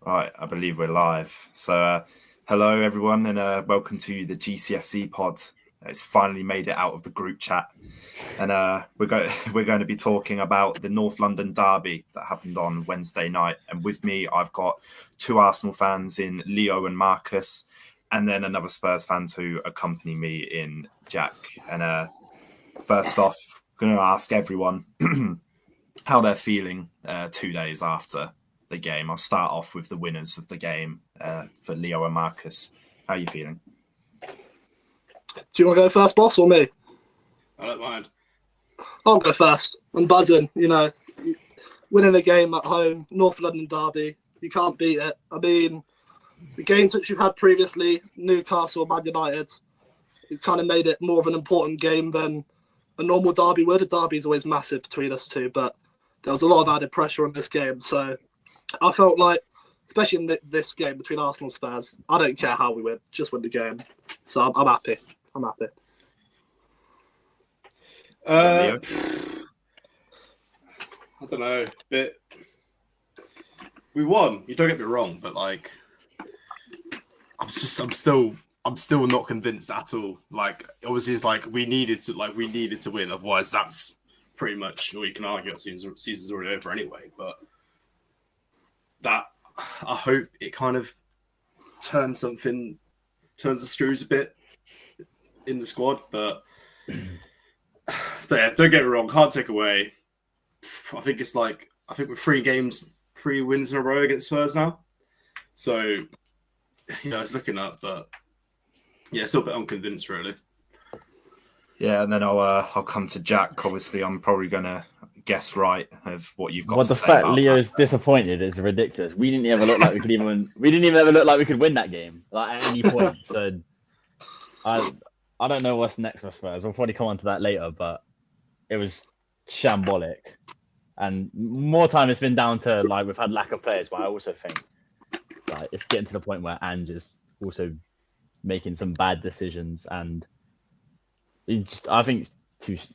Right, I believe we're live. So, hello everyone, and welcome to the Gcfc pod. It's finally made it out of the group chat, and we're going to be talking about the North London derby that happened on Wednesday night. And with me, I've got two Arsenal fans in Leo and Marcus, and then another Spurs fan to accompany me in Jack. And first off, I'm going to ask everyone how they're feeling 2 days after the game. I'll start off with the winners of the game for Leo and Marcus. How are you feeling? Do you want to go first, boss, or me? I don't mind. I'll go first. I'm buzzing. Winning a game at home, North London derby, you can't beat it. I mean, the games which you've had previously, Newcastle, Man United, it kind of made it more of an important game than a normal derby would. A derby is always massive between us two, but there was a lot of added pressure on this game. So I felt like, especially in this game between Arsenal and Spurs, I don't care how we win, just win the game. So I'm happy. I'm happy. I don't know. We won. You don't get me wrong, but like, I'm still not convinced at all. Like, obviously, it's like we needed to win. Otherwise, that's pretty much all you can argue. Season's already over anyway. But that, I hope it kind of turns the screws a bit in the squad. But yeah, don't get me wrong, can't take away. I think we're 3 wins in a row against Spurs now. So, it's looking up, but yeah, still a bit unconvinced, really. Yeah, and then I'll come to Jack. Obviously, I'm probably going to guess right of what you've got to say. The fact about Leo's that. Disappointed is ridiculous. We didn't even look like we could even. We didn't even ever look like we could win that game, like, at any point. So, I don't know what's next for Spurs. We'll probably come on to that later, but it was shambolic. And more time it's been down to, like, we've had lack of players, but I also think like it's getting to the point where Ange is also making some bad decisions, and I think it's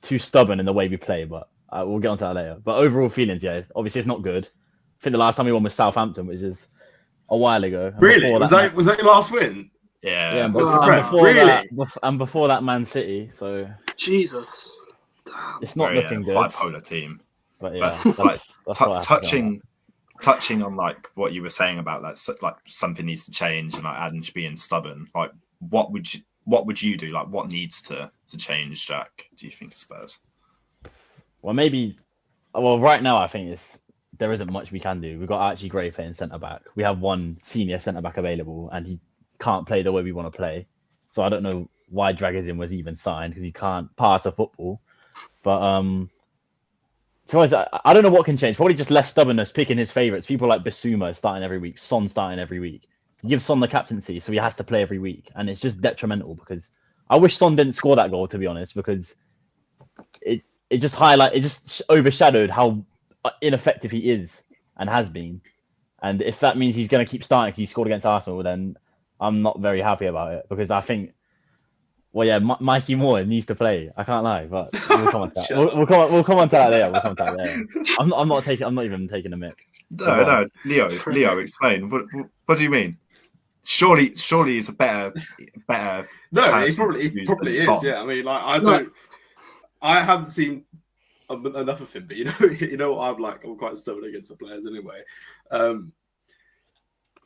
too stubborn in the way we play, but we'll get onto that later. But overall feelings, yeah, obviously it's not good. I think the last time we won was Southampton, which is a while ago. And really? Was that your last win? Yeah. And before that, Man City. So Jesus. it's not looking good. Bipolar team. But yeah, touching on like what you were saying about that, like something needs to change, and like Ange being stubborn. Like, what would you do? Like, what needs to change, Jack? Do you think of Spurs? Well, right now I think there isn't much we can do. We've got Archie Gray playing centre back. We have one senior centre back available, and he can't play the way we want to play. So I don't know why Dragazin was even signed, because he can't pass a football. But to us, I don't know what can change. Probably just less stubbornness, picking his favourites. People like Bissouma starting every week, Son starting every week. You give Son the captaincy, so he has to play every week, and it's just detrimental. Because I wish Son didn't score that goal, to be honest, because it just overshadowed how ineffective he is and has been. And if that means he's going to keep starting because he scored against Arsenal, then I'm not very happy about it, because I think, well, yeah, Mikey Moore needs to play. I can't lie, but we'll come on to that. We'll come on to that later. I'm not even taking a mic. No, Leo, explain. What do you mean? Surely it's a better. No, it probably is. Yeah, I mean, like, I haven't seen enough of him, but you know what I'm like. I'm quite stubborn against the players anyway. And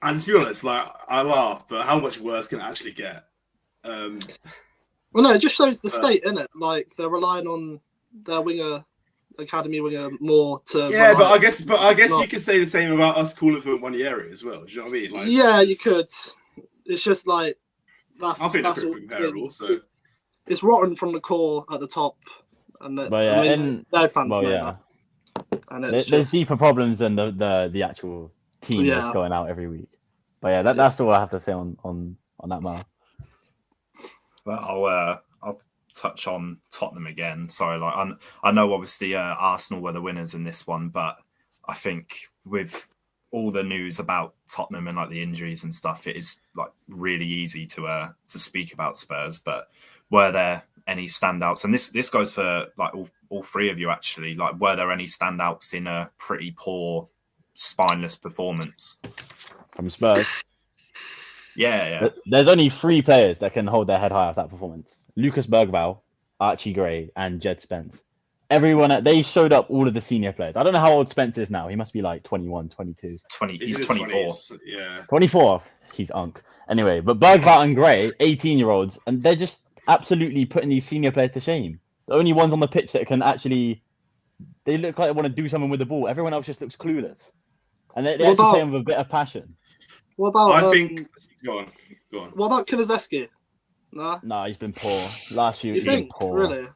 to be honest, like, I laugh, but how much worse can it actually get? Well, no, it just shows the state, innit? Like, they're relying on their academy winger more to. Yeah, but I guess you could say the same about us calling for Wanyeri as well. Do you know what I mean? Like, yeah, you could. It's just like I think they're pretty comparable. So it's rotten from the core at the top, and their fans know that. And there's deeper problems than the actual team that's going out every week. But yeah, that's all I have to say on that matter. Well, I'll touch on Tottenham again. Sorry, like, I know obviously Arsenal were the winners in this one, but I think with all the news about Tottenham and like the injuries and stuff, it is like really easy to speak about Spurs. But were there any standouts? And this goes for like all three of you actually. Like, were there any standouts in a pretty poor, spineless performance? from Spurs. Yeah. There's only 3 players that can hold their head high off that performance: Lucas Bergvall, Archie Gray, and Jed Spence. Everyone, they showed up all of the senior players. I don't know how old Spence is now. He must be like 21, 22. He's 24. Yeah. 24. He's unk. Anyway, but Bergvall and Gray, 18-year-olds, and they're just absolutely putting these senior players to shame. The only ones on the pitch that can actually, they look like they want to do something with the ball. Everyone else just looks clueless. And they actually play with a bit of passion. What about? I think. Go on. What about Kulusevski? No, he's been poor. Last few, You he's been think? poor. Really?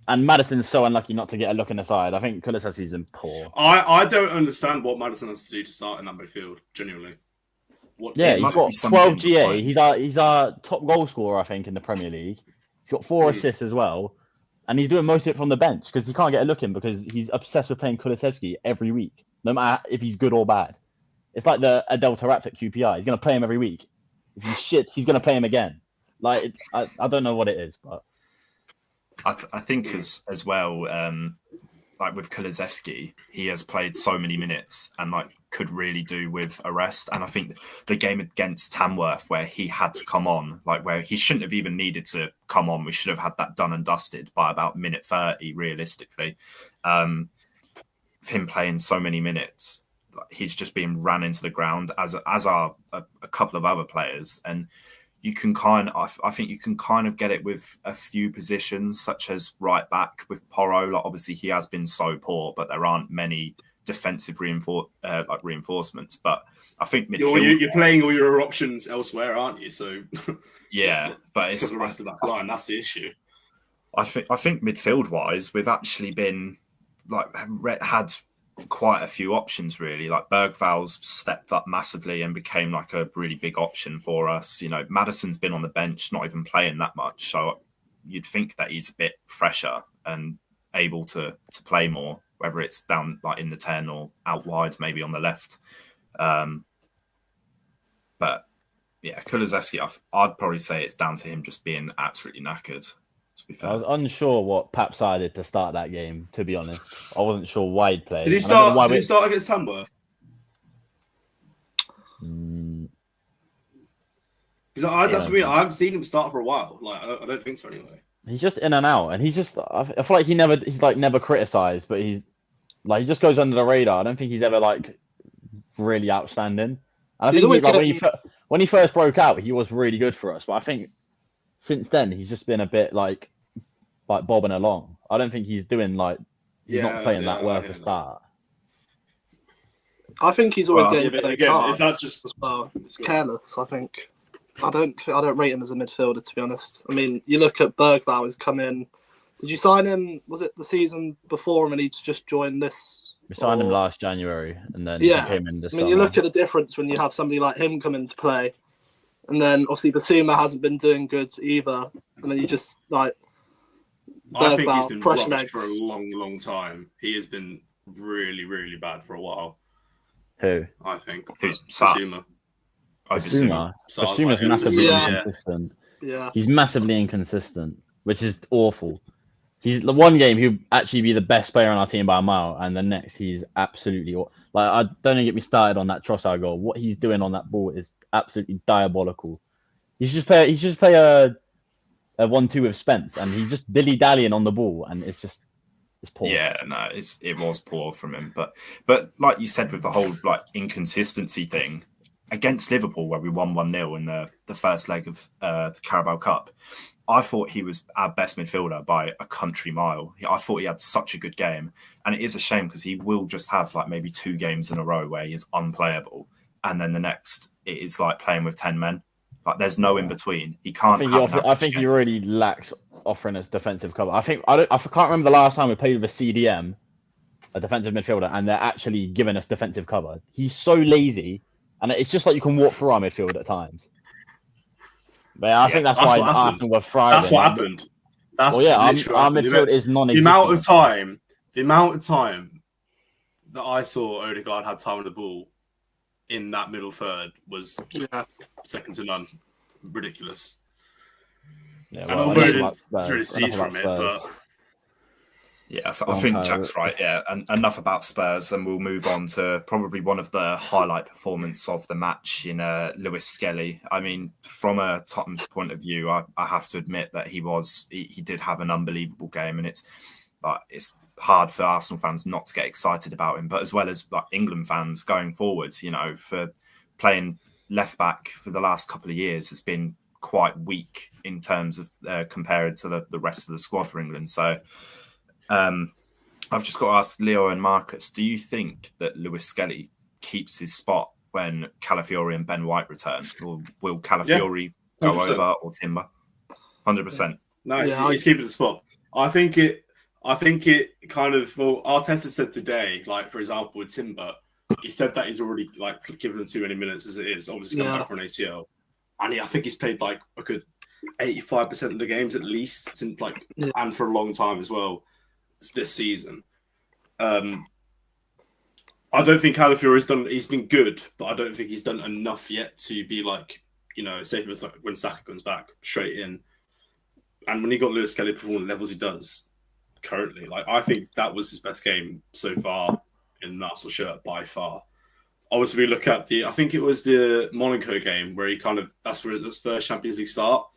And Madison's so unlucky not to get a look in the side. I think Kulusevski's been poor. I don't understand what Madison has to do to start in that midfield, genuinely. He's got 12 GA. He's our top goal scorer, I think, in the Premier League. He's got 4 assists as well. And he's doing most of it from the bench because he can't get a look in because he's obsessed with playing Kulusevski every week, no matter if he's good or bad. It's like the Adel Taarabt at QPR. He's going to play him every week. If he shits, he's going to play him again. Like, I don't know what it is, but... I think as well, like with Kulusevski, he has played so many minutes and like could really do with a rest. And I think the game against Tamworth, where he had to come on, like where he shouldn't have even needed to come on, we should have had that done and dusted by about minute 30, realistically. Him playing so many minutes, he's just being ran into the ground, as are a couple of other players. And you can I think you can kind of get it with a few positions, such as right back with Porro. Like obviously he has been so poor, but there aren't many defensive reinforcements. But I think midfield, you're playing all your options elsewhere, aren't you? So yeah, but it's the rest of that line. That's the issue. I think midfield wise, we've actually been had quite a few options really. Like Bergvall's stepped up massively and became like a really big option for us. You know, Madison's been on the bench, not even playing that much, so you'd think that he's a bit fresher and able to play more, whether it's down like in the 10 or out wide, maybe on the left. But yeah, Kulusevski, I'd probably say it's down to him just being absolutely knackered. To be fair, I was unsure what Pap decided to start that game. To be honest, I wasn't sure why he'd play. Did he start? Did he start against Tamworth? Because that's weird. I haven't seen him start for a while. Like I don't think so anyway. He's just in and out, and he's just. I feel like he's like never criticised, but he's like he just goes under the radar. I don't think he's ever like really outstanding. And I think he's like when he first broke out, he was really good for us. But I think since then he's just been a bit like bobbing along. I don't think he's doing he's not playing that well to start. I think he's always getting better cards. Is that just careless? I think. I don't rate him as a midfielder, to be honest. I mean, you look at Bergvall, has come in. Did you sign him? Was it the season before, and he's just joined this? We signed him last January, and then he came in this summer. You look at the difference when you have somebody like him come into play, and then obviously Basuma hasn't been doing good either, and then you just like. I think he's been rubbish for a long, long time. He has been really, really bad for a while. Who? I think. Who's Basuma? Basuma's massively inconsistent. Yeah. He's massively inconsistent, which is awful. He's the one game he'll actually be the best player on our team by a mile, and the next he's absolutely I don't even get me started on that Trossard goal. What he's doing on that ball is absolutely diabolical. He should just play a 1-2 with Spence, and he's just dilly-dallying on the ball, and it's poor. Yeah, no, it was poor from him. But like you said with the whole inconsistency thing, against Liverpool, where we won 1-0 in the first leg of the Carabao Cup, I thought he was our best midfielder by a country mile. I thought he had such a good game. And it is a shame because he will just have maybe 2 games in a row where he is unplayable. And then the next, it is like playing with 10 men. There's no in between. He can't. I think he really lacks offering us defensive cover. I can't remember the last time we played with a CDM, a defensive midfielder, and they're actually giving us defensive cover. He's so lazy. And it's just like you can walk through our midfield at times. But I think that's why Arsenal were thriving. That's what happened. Our midfield is non-existent. The amount of time that I saw Odegaard had time on the ball in that middle third was second to none. Ridiculous. Yeah, and although I didn't really see from it, but Yeah, I think Jack's right. Yeah, and enough about Spurs, and we'll move on to probably one of the highlight performance of the match in Lewis Skelly. I mean, from a Tottenham point of view, I have to admit that he did have an unbelievable game, and it's hard for Arsenal fans not to get excited about him, but as well as like England fans going forwards, for playing left back for the last couple of years has been quite weak in terms of compared to the rest of the squad for England. So I've just got to ask Leo and Marcus, do you think that Lewis Skelly keeps his spot when Calafiori and Ben White return? Or will Calafiori go 100%. over or Timber? 100%. No, he's keeping the spot. I think it kind of, well, Arteta said today, like, for example, with Timber, he said that he's already, like, given him too many minutes as it is, obviously coming back from an ACL. And I think he's played, like, a good 85% of the games at least, since, like, and for a long time as well this season. I don't think Calafiori's he's been good, but I don't think he's done enough yet to be, like, say it was like when Saka comes back, straight in. And when he got Lewis Skelly performing the levels he does currently, like, I think that was his best game so far in an Arsenal shirt by far. Obviously, we look at I think it was the Monaco game where he kind of, that's where the Spurs Champions League start.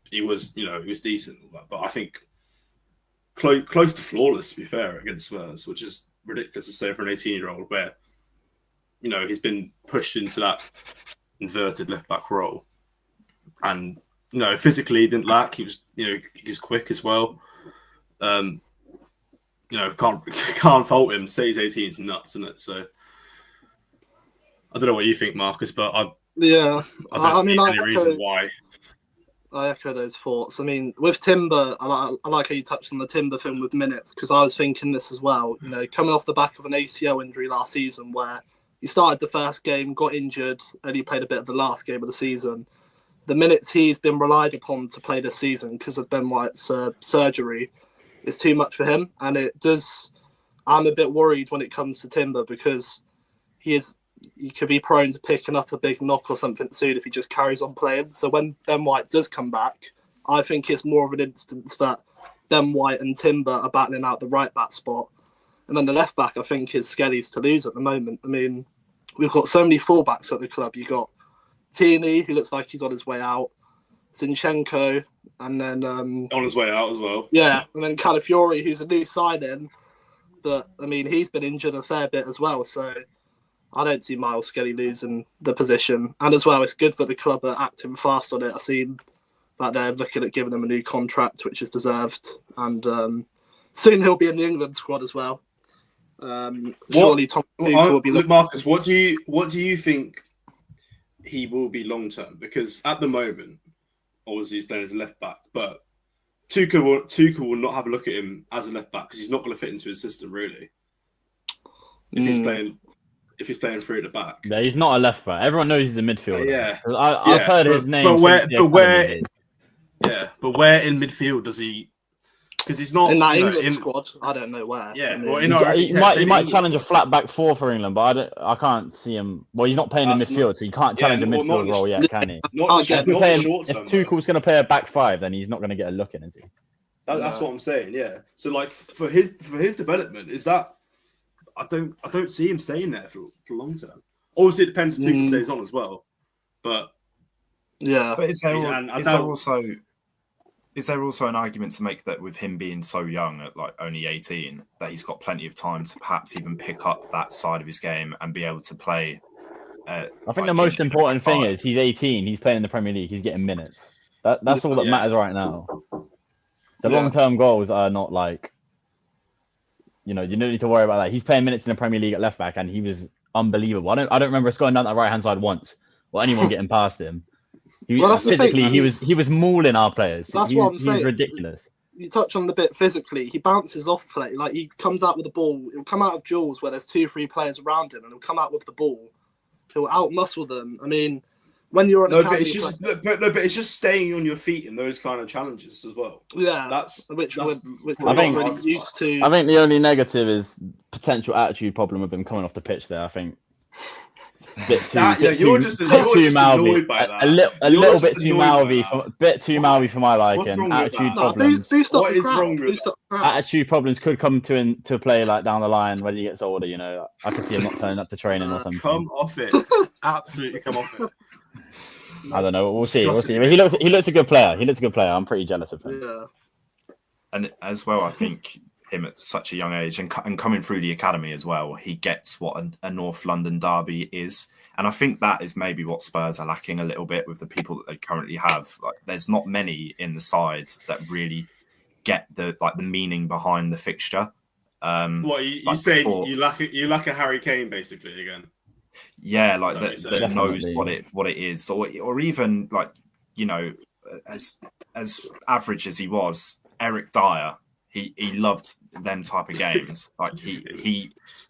He was, he was decent, but I think close to flawless, to be fair, against Spurs, which is ridiculous to say for an 18-year-old where, he's been pushed into that inverted left-back role. And, physically he didn't lack. He was, he's quick as well. Can't fault him. Say he's 18 is nuts, isn't it? So I don't know what you think, Marcus, but I don't see any reason why. I echo those thoughts. I mean, with Timber, I like how you touched on the Timber thing with minutes, because I was thinking this as well. Coming off the back of an ACL injury last season where he started the first game, got injured, and he played a bit of the last game of the season. The minutes he's been relied upon to play this season because of Ben White's surgery is too much for him. And I'm a bit worried when it comes to Timber because he could be prone to picking up a big knock or something soon if he just carries on playing. So when Ben White does come back, I think it's more of an instance that Ben White and Timber are battling out the right back spot. And then the left back, I think, is Skelly's to lose at the moment. I mean, we've got so many fullbacks at the club. You've got Tierney, who looks like he's on his way out, Zinchenko, and then... on his way out as well. Yeah, and then Calafiori, who's a new sign-in. But, I mean, he's been injured a fair bit as well, so I don't see Miles Skelly losing the position. And as well, it's good for the club are acting fast on it. I've seen that they're looking at giving him a new contract, which is deserved. And soon he'll be in the England squad as well. Surely Tom Tuchel will be looking... Marcus, what do you think he will be long term? Because at the moment, obviously he's playing as a left back, but Tuchel will not have a look at him as a left back because he's not going to fit into his system really. If he's playing through at the back, yeah, he's not a left back. Everyone knows he's a midfielder. Yeah, I've heard his name. But where in midfield does he? Because he's not in that England squad. I don't know where. Yeah, I mean, he might challenge a flat back four for England, but I can't see him. Well, he's not playing in midfield, so he can't challenge a midfield role yet, can he? If Tuchel's going to play a back five, then he's not going to get a look in, is he? That's what I'm saying. Yeah. So like for his development, is that I don't see him staying there for long term. Obviously, it depends if Tuchel stays on as well, but yeah. But is there also an argument to make that with him being so young at like only 18, that he's got plenty of time to perhaps even pick up that side of his game and be able to play? I think the most important thing is he's 18. He's playing in the Premier League. He's getting minutes. That's all that matters right now. The long-term goals are not like, you don't need to worry about that. He's playing minutes in the Premier League at left back, and he was unbelievable. I don't remember us going down that right-hand side once or anyone getting past him. Physically, he was mauling our players. That's what I'm saying. He's ridiculous. You touch on the bit physically. He bounces off play. Like, he comes out with the ball. He'll come out of duels where there's 2-3 players around him, and he'll come out with the ball. He'll out-muscle them. I mean, when you're on but it's just staying on your feet in those kind of challenges as well. Yeah, that's which I think really used to. I think the only negative is potential attitude problem with him coming off the pitch there. I think You're just annoyed by that. A little bit too mouthy for my liking. Attitude problems. What is wrong with that? Attitude problems could come to play like down the line when he gets older. You know, I can see him not turning up to training or something. Come off it. Absolutely come off it. I don't know. We'll see. But he looks a good player. I'm pretty jealous of him. Yeah. And as well, I think him at such a young age and coming through the academy as well, he gets what a North London derby is. And I think that is maybe what Spurs are lacking a little bit with the people that they currently have. Like, there's not many in the sides that really get the meaning behind the fixture. What you say? You lack a Harry Kane basically again. Yeah, like that knows what it is, or even like, you know, as average as he was, Eric Dyer. He loved them type of games. Like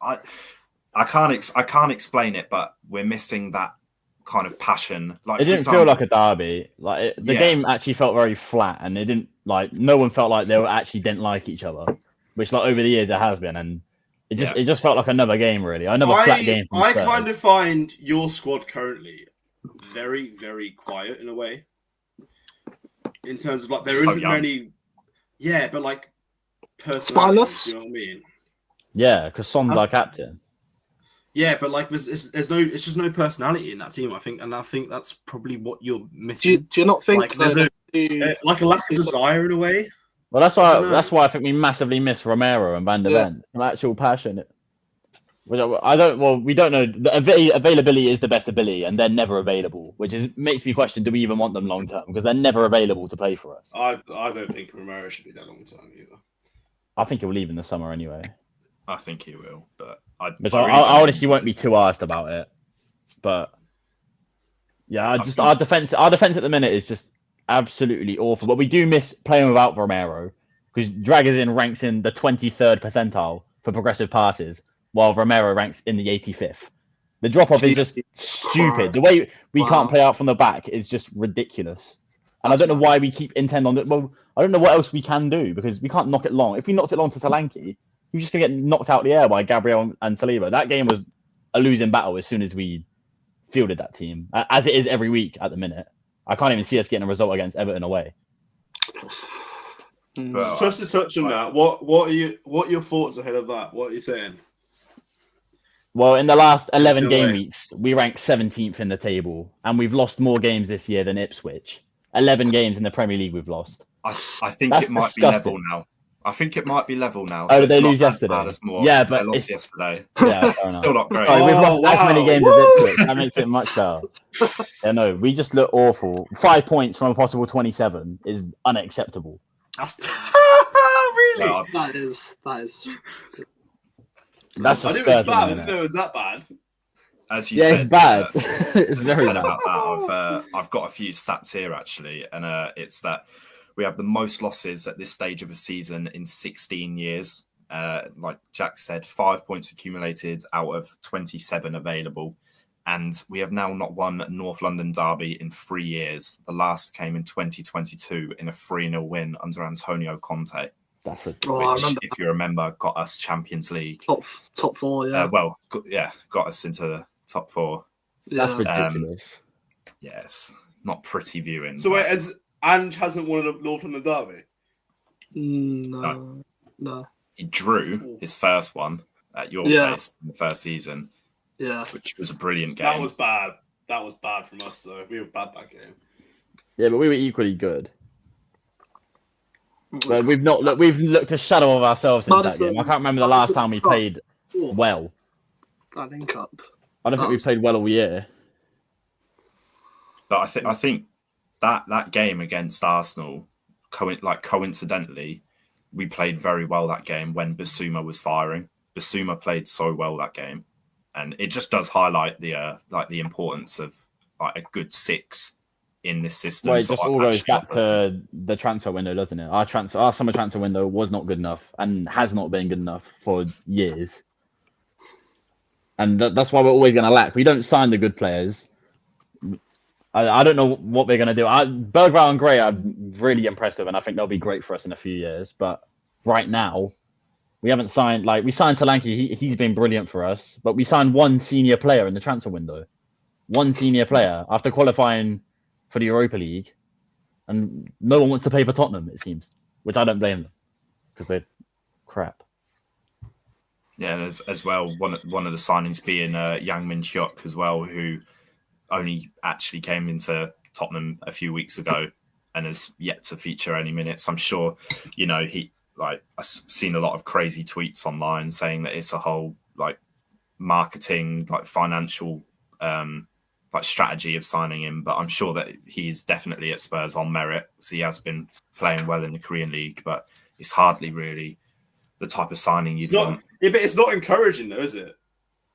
I can't explain it, but we're missing that kind of passion. Like, it didn't feel like a derby. Like the game actually felt very flat, and it didn't like no one felt like they didn't like each other, which like over the years it has been, and it just felt like another game really. Another flat game. I kind of find your squad currently very, very quiet in a way. In terms of like there isn't many. Yeah, but like. Spineless. You know what I mean? Yeah, because Son's our captain. Yeah, but like there's just no personality in that team. I think that's probably what you're missing. Do you not think like there's a lack of desire in a way? Well, that's why I think we massively miss Romero and Van der Ven. Some actual passion. We don't know. The availability is the best ability, and they're never available, which makes me question: do we even want them long term? Because they're never available to play for us. I don't think Romero should be there long term either. I think he'll leave in the summer anyway. I think he will, but I honestly won't be too arsed about it. But yeah, our defense at the minute is just absolutely awful. But we do miss playing without Romero, because Dragazin ranks in the 23rd percentile for progressive passes, while Romero ranks in the 85th. The drop off is just stupid. The way we can't play out from the back is just ridiculous. And I don't know why we keep intent on it. Well, I don't know what else we can do, because we can't knock it long. If we knocked it long to Solanke, he was just going to get knocked out the air by Gabriel and Saliba. That game was a losing battle as soon as we fielded that team, as it is every week at the minute. I can't even see us getting a result against Everton away. Just to touch on that, what are your thoughts ahead of that? What are you saying? Well, in the last 11 game weeks, we ranked 17th in the table, and we've lost more games this year than Ipswich. 11 games in the Premier League we've lost. I think it might be level now. Oh, did they lose yesterday? Yeah, but they lost yesterday. Yeah, still not great. We've lost as many games as Ipswich. That makes it much better. Yeah, no, we just look awful. 5 points from a possible 27 is unacceptable. That's really. That is. That's I knew it was bad. I didn't know it was that bad. As you said, it's bad. It's very bad. About that, I've got a few stats here actually, and it's that we have the most losses at this stage of a season in 16 years. Like Jack said, 5 points accumulated out of 27 available, and we have now not won a North London derby in 3 years. The last came in 2022 in a 3-0 win under Antonio Conte. That's ridiculous. Which, if you remember, got us Champions League. Top four, yeah. Got us into the top four. That's ridiculous. Yes, not pretty viewing. So wait, Ange hasn't won a North London derby? No. He drew his first one at your place in the first season. Yeah, which was a brilliant game. That was bad. That was bad from us, though. We were bad that game. Yeah, but we were equally good. But we've looked a shadow of ourselves in that game. I can't remember the last time we played well. That link up. I don't think we played well all year. But I think that game against Arsenal, coincidentally, we played very well that game when Basuma was firing. Basuma played so well that game, and it just does highlight the importance of like a good six in this system. Well, it just all goes back to the transfer window, doesn't it? Our summer transfer window was not good enough and has not been good enough for years. And that's why we're always going to lack. We don't sign the good players. I don't know what we're going to do. Bergvall and Gray are really impressive, and I think they'll be great for us in a few years. But right now, we haven't signed... we signed Solanke. He's been brilliant for us. But we signed one senior player in the transfer window. one senior player after qualifying for the Europa League, and no one wants to play for Tottenham, it seems, which I don't blame them because they're crap. Yeah, and as well, one of the signings being Yang Min Hyuk as well, who only actually came into Tottenham a few weeks ago and has yet to feature any minutes. I'm sure, I've seen a lot of crazy tweets online saying that it's a whole marketing, financial strategy of signing him, but I'm sure that he's definitely at Spurs on merit. So he has been playing well in the Korean League, but it's hardly really the type of signing you'd want. Yeah, but it's not encouraging though, is it?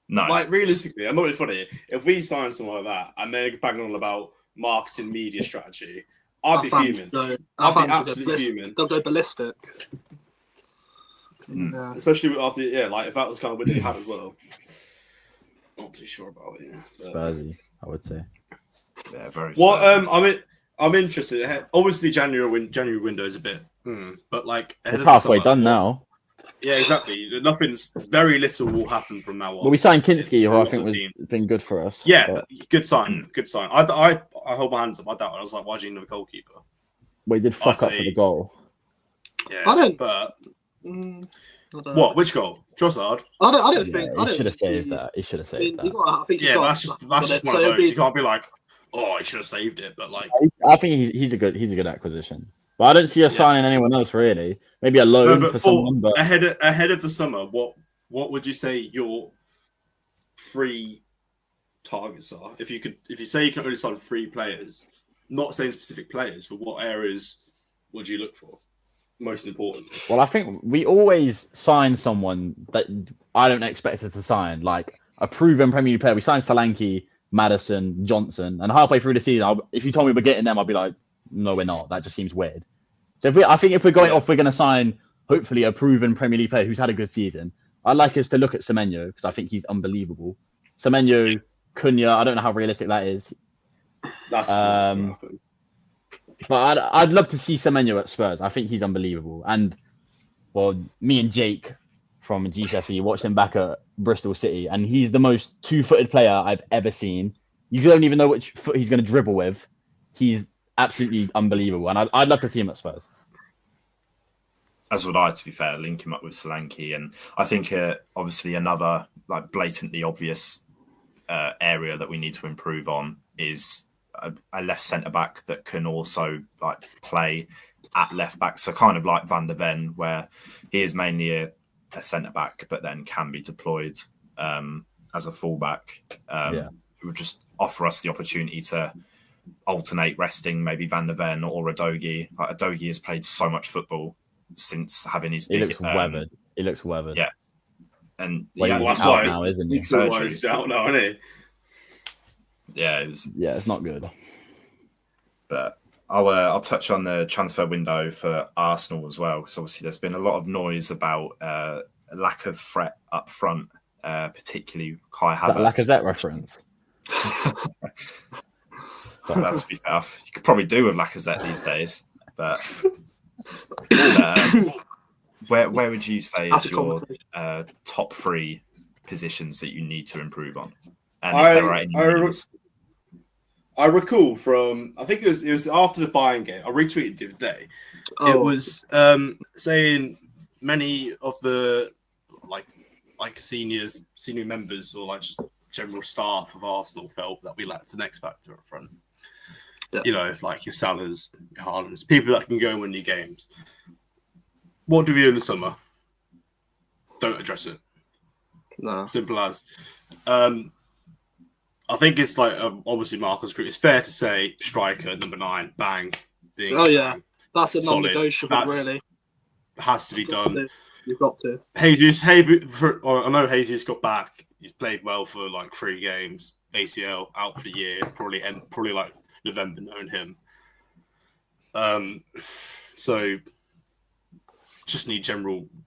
No. Realistically, I'm not really funny. If we sign someone like that and then bang on about marketing media strategy, I'd be fuming. I'd be absolutely fuming. They'll go ballistic. Yeah. Especially after, if that was kind of what they had as well. Not too sure about it. Spursy, I would say. Yeah, very. Well, I'm interested. Obviously, January window is a bit, but it's halfway done now. Yeah, exactly. Very little will happen from now on. Well, we signed Kinski, who I think has been good for us. Yeah, but... good sign. Good sign. I hold my hands up. I doubt it. I was like, why do you need a goalkeeper? Well, he did fuck up for the goal. Yeah, I don't. But What? Which goal? Trossard? I don't think. He should have saved that. He should have saved that. I think that's just one of those. You can't be like, oh, he should have saved it. But I think he's a good acquisition. But I don't see us signing anyone else really. Maybe a loan for someone. But ahead of the summer, what would you say your 3 targets are? If you say you can only sign 3 players, not saying specific players, but what areas would you look for? Most important. Well, I think we always sign someone that I don't expect us to sign, like a proven Premier League player. We signed Solanke, Maddison, Johnson, and halfway through the season, if you told me we're getting them, I'd be like, no, we're not. That just seems weird. So I think if we're going off, we're going to sign hopefully a proven Premier League player who's had a good season. I'd like us to look at Semenyo because I think he's unbelievable. Semenyo, Cunha, I don't know how realistic that is. That's but I'd love to see Semenyo at Spurs. I think he's unbelievable. And, well, me and Jake from Gcfc watched him back at Bristol City, and he's the most 2-footed player I've ever seen. You don't even know which foot he's going to dribble with. He's absolutely unbelievable, and I'd love to see him at Spurs. As would I, to be fair, link him up with Solanke. And I think, obviously, another blatantly obvious area that we need to improve on is a left centre-back that can also play at left-back. So kind of like Van der Ven, where he is mainly a centre-back, but then can be deployed as a full-back. It would just offer us the opportunity to alternate resting maybe Van der Ven or Udogie. Udogie has played so much football since having his big... He looks weathered. Yeah. And he's out now, isn't he? He's out now, isn't he? Yeah, it's not good. But I'll touch on the transfer window for Arsenal as well, because obviously there's been a lot of noise about a lack of threat up front, particularly Kai Havertz. Is that a Lacazette reference? Well, that's to be fair. You could probably do with Lacazette these days, but where would you say is your top 3 positions that you need to improve on? And if there are any news? I recall from, I think it was after the Bayern game. I retweeted the other day. It was saying many of the senior members or just general staff of Arsenal felt that we lacked an X factor up front. Yeah. Your Salahs, your Haalands, people that can go and win your games. What do we do in the summer? Don't address it. No. Simple as. I think it's obviously Marcus Group. It's fair to say striker number 9, bang. That's a non-negotiable. Really, has to be done. You've got to. Jesus, I know Jesus got back. He's played well for 3 games. ACL out for the year. Probably November knowing him. So just need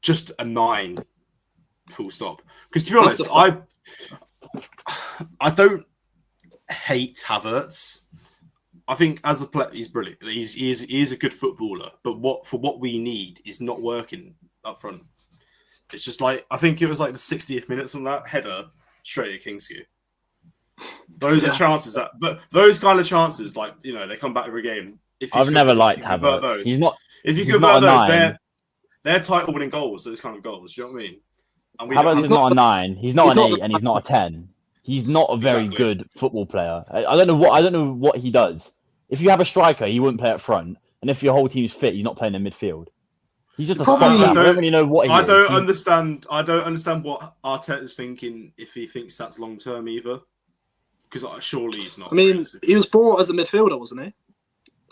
just a 9. Full stop. Because to be honest, I don't hate Havertz. I think as a player, he's brilliant. He is a good footballer, but what we need is not working up front. It's just I think it was the 60th minute on that header straight at Kingsky. Those are chances but those kind of chances, like they come back every game. I've never liked Havertz. He's not. If you convert those, they're title-winning goals. Those kind of goals. Do you know what I mean? And Havertz is not a 9. He's not an 8, and he's not a 10. He's not a very good football player. I don't know what he does. If you have a striker, he wouldn't play up front, and if your whole team's fit, he's not playing in midfield. He's just a stopgap. I don't really know what he is. I don't understand what Arteta's thinking if he thinks that's long term either. Because surely he's not. I mean, he was bought as a midfielder, wasn't he?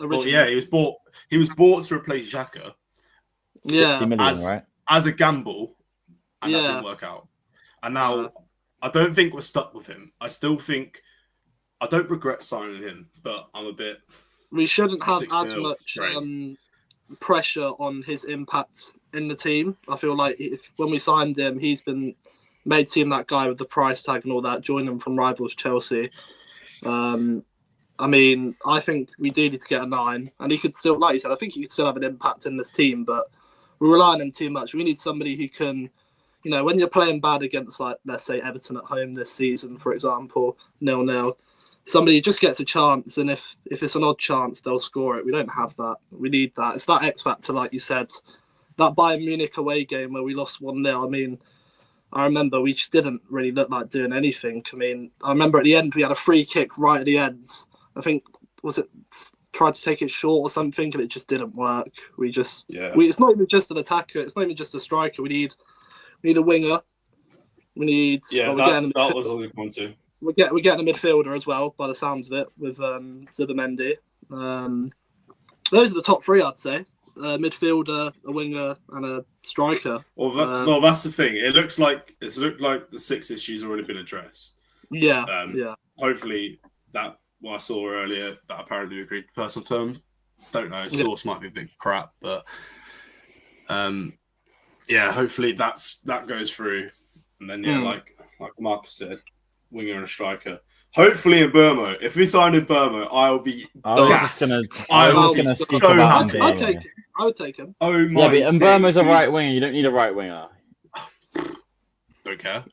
Well, yeah, he was bought. He was bought to replace Xhaka. 60 million, right? As a gamble, and that didn't work out. And now I don't think we're stuck with him. I still think I don't regret signing him, but I'm a bit. We shouldn't have as much pressure on his impact in the team. I feel like when we signed him, he's been made seem that guy with the price tag and all that, joined him from rivals Chelsea. I mean, I think we do need to get a 9, and he could still, like you said, I think he could still have an impact in this team, but we're relying on him too much. We need somebody who can, when you're playing bad against, like, let's say Everton at home this season, for example, 0-0, somebody just gets a chance, and if it's an odd chance, they'll score it. We don't have that. We need that. It's that X factor, like you said. That Bayern Munich away game where we lost 1-0, I mean, I remember we just didn't really look like doing anything. I mean, I remember at the end, we had a free kick right at the end. I think, tried to take it short or something, and it just didn't work. It's not even just an attacker. It's not even just a striker. We need a winger. We need. That was all we want to. We're getting a midfielder as well, by the sounds of it, with Zubimendi. Those are the top 3, I'd say. Midfielder, a winger, and a striker. Well, that's the thing. It looks like the 6 issues already been addressed. Yeah. Hopefully that. What I saw earlier that apparently agreed personal terms. Don't know. Source might be a big crap, but hopefully that goes through. And then like Marcus said, winger and a striker. Hopefully in Burmo. If we sign in Burmo, I'll be gassed. I will be so happy. I would take him. Oh my! Yeah, but Burmo's a right winger. You don't need a right winger. Don't care.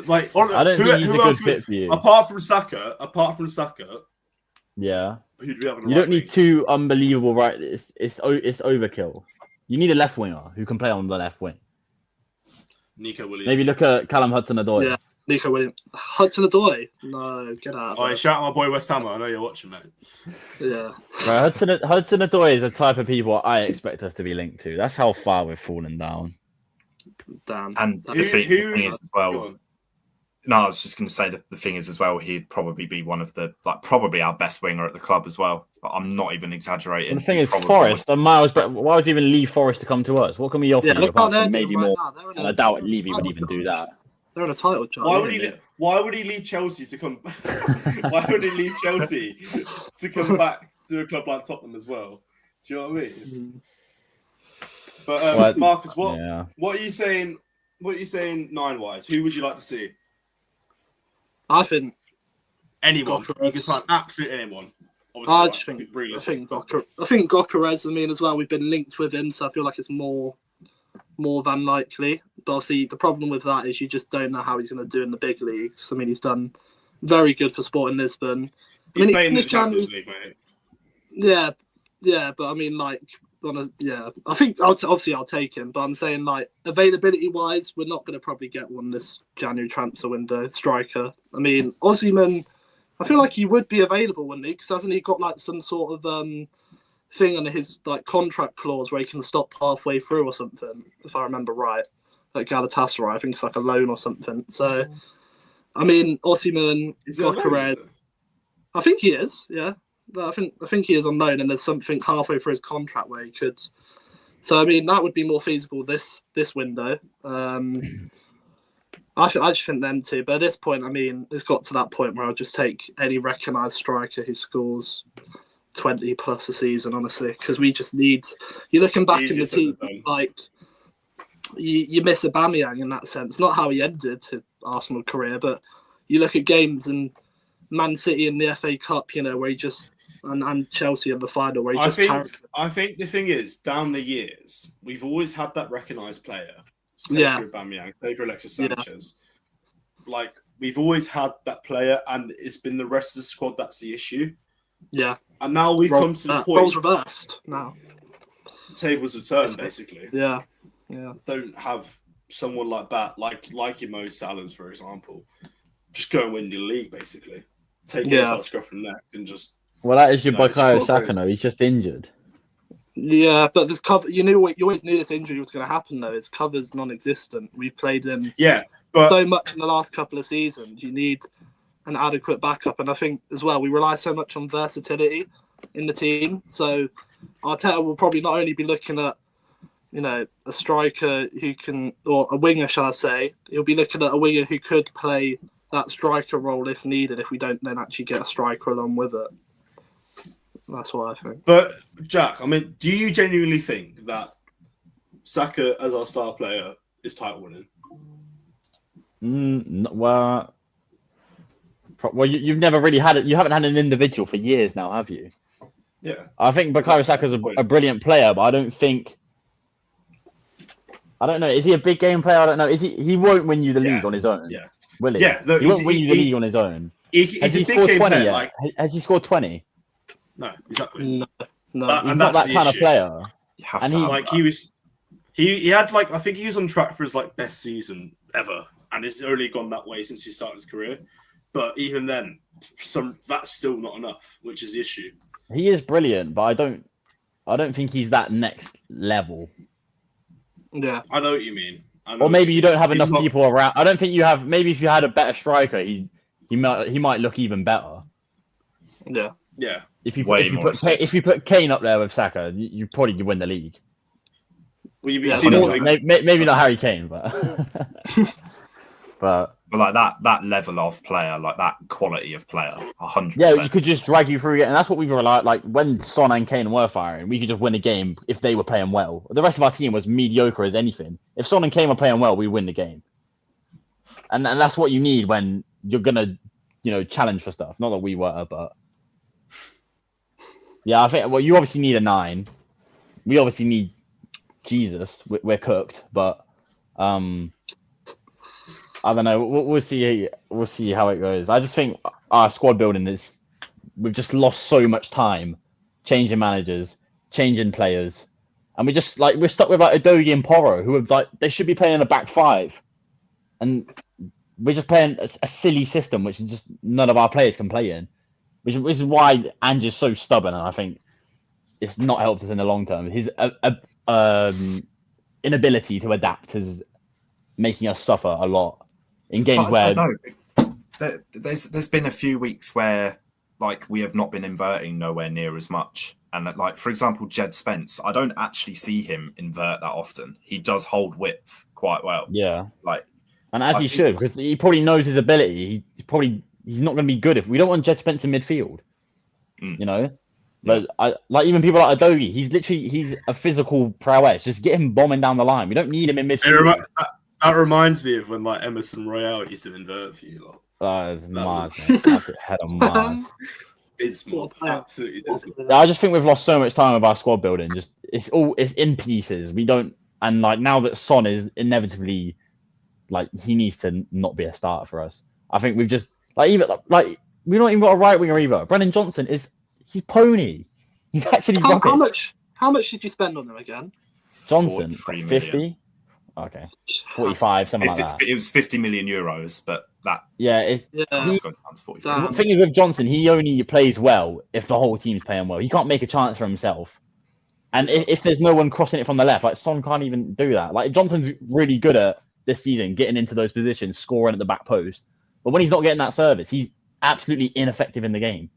Like, I don't think he's a good fit for you. Apart from Saka, yeah. Who do we have? You don't need 2 unbelievable right. It's overkill. You need a left winger who can play on the left wing. Nico Williams. Maybe look at Callum Hudson-Odoi. Yeah, Nico Williams. Hudson-Odoi? No, get out. Oh, shout out my boy West Ham. I know you're watching, mate. Yeah. Right, Hudson-Odoi is the type of people I expect us to be linked to. That's how far we've fallen down. Damn. And the thing is as well. No, I was just going to say that the thing is as well, he'd probably be one of probably our best winger at the club as well. But I'm not even exaggerating. And the thing is, Forest and Miles. Why would you even leave Forest to come to us? What can we offer you? Maybe more. And I doubt Levy would even do that. They're in a title job. Why would he leave Chelsea to come? Why would he leave Chelsea to come back to a club like Tottenham as well? Do you know what I mean? But Marcus, what are you saying? What are you saying 9-wise? Who would you like to see? I think anyone. You can sign absolutely anyone. I think Gokares. I mean, as well, we've been linked with him, so I feel like it's more than likely. But obviously, the problem with that is you just don't know how he's going to do in the big leagues. I mean, he's done very good for Sporting Lisbon. He's playing in the Champions League, mate. Yeah, but I mean, like, I think I'll take him. But I'm saying, like, availability-wise, we're not going to probably get one this January transfer window. Striker. I mean, Osimhen, I feel like he would be available, wouldn't he? Because hasn't he got like some sort of thing under his like contract clause where he can stop halfway through or something? If I remember right, like Galatasaray, I think it's like a loan or something. So, I mean, Osimhen, Gokares, I think he is. Yeah, I think he is on loan, and there's something halfway through his contract where he could. So, I mean, that would be more feasible this window. I just think them too. But at this point, I mean, it's got to that point where I'll just take any recognised striker who scores 20 plus a season, honestly, because we just need. You're looking back in the team, like you miss Aubameyang in that sense. Not how he ended his Arsenal career, but you look at games and Man City in the FA Cup, you know, where he just and Chelsea in the final, where he just. I think the thing is, down the years, we've always had that recognised player. Aubameyang, Alexis Sanchez. Yeah. Like we've always had that player, and it's been the rest of the squad that's the issue. Yeah. And now we come to the point. Roles reversed now. Tables have turned, basically. Yeah. Don't have someone like that, like your Mo Salahs, for example. Just go and win your league, basically. Take it to scruff and neck and just. Well, that is your Bukayo Saka. No, he's just injured. Yeah, but this cover, you always knew this injury was going to happen. Though his cover's non-existent. We've played him. But so much in the last couple of seasons. You need an adequate backup, and I think as well we rely so much on versatility in the team. So Arteta will probably not only be looking at a striker who can, or a winger, shall I say? He'll be looking at a winger who could play that striker role if needed. If we don't then actually get a striker along with it. That's what I think. But Jack, I mean, do you genuinely think that Saka as our star player is title winning? Well, you've never really had it. You haven't had an individual for years now, have you? Yeah. I think Bukayo Saka's a brilliant player, but I don't know. Is he a big game player? I don't know. He won't win you the league on his own. Yeah. Will he? Yeah. No, he won't win you the league on his own. Has he scored 20 yet? Has he scored 20? No, exactly. No. He's not that kind of player. You have And to he had I think he was on track for his best season ever, and it's only gone that way since he started his career. But even then, that's still not enough, which is the issue. He is brilliant, but I don't think he's that next level. Yeah, I know what you mean. Or maybe you don't have enough people around. I don't think you have. Maybe if you had a better striker, he might look even better. Yeah. Yeah. If you put Kane up there with Saka, you probably win the league. Well, maybe not Harry Kane, but like that level of player, like that quality of player, 100%. Yeah, you could just drag you through it, and that's what we were like when Son and Kane were firing. We could just win a game if they were playing well. The rest of our team was mediocre as anything. If Son and Kane were playing well, we win the game. And that's what you need when you're gonna, challenge for stuff. Not that we were, but. Yeah, I think. Well, you obviously need a 9. We obviously need Jesus. We're cooked, but I don't know. We'll see. We'll see how it goes. I just think our squad building is. We've just lost so much time, changing managers, changing players, and we're stuck with Udogie and Porro, who are they should be playing a back 5, and we're just playing a silly system, which is just none of our players can play in. Which is why Ange is so stubborn, and I think it's not helped us in the long term. His inability to adapt is making us suffer a lot in games where. There's been a few weeks where we have not been inverting nowhere near as much, and for example, Jed Spence, I don't actually see him invert that often. He does hold width quite well. Yeah, and as he should, because he probably knows his ability. He's not going to be good if we don't want Jed Spence in midfield, But even people like Udogie, he's a physical prowess. Just get him bombing down the line. We don't need him in midfield. That reminds me of when Emerson Royale used to invert for you lot. Mars, absolute head on Mars. Dismal, absolutely dismal. I just think we've lost so much time with our squad building. Just it's in pieces. We don't, and now that Son is inevitably he needs to not be a starter for us. I think we've just. We don't even got a right winger either. Brennan Johnson he's pony. He's actually rubbish. How much did you spend on him again? Johnson, 50? Okay. 45, something like that. It was 50 million euros, but that goes down to 45. The thing is with Johnson, he only plays well if the whole team's playing well. He can't make a chance for himself. And if there's no one crossing it from the left, Son can't even do that. Johnson's really good at this season getting into those positions, scoring at the back post. But when he's not getting that service, he's absolutely ineffective in the game.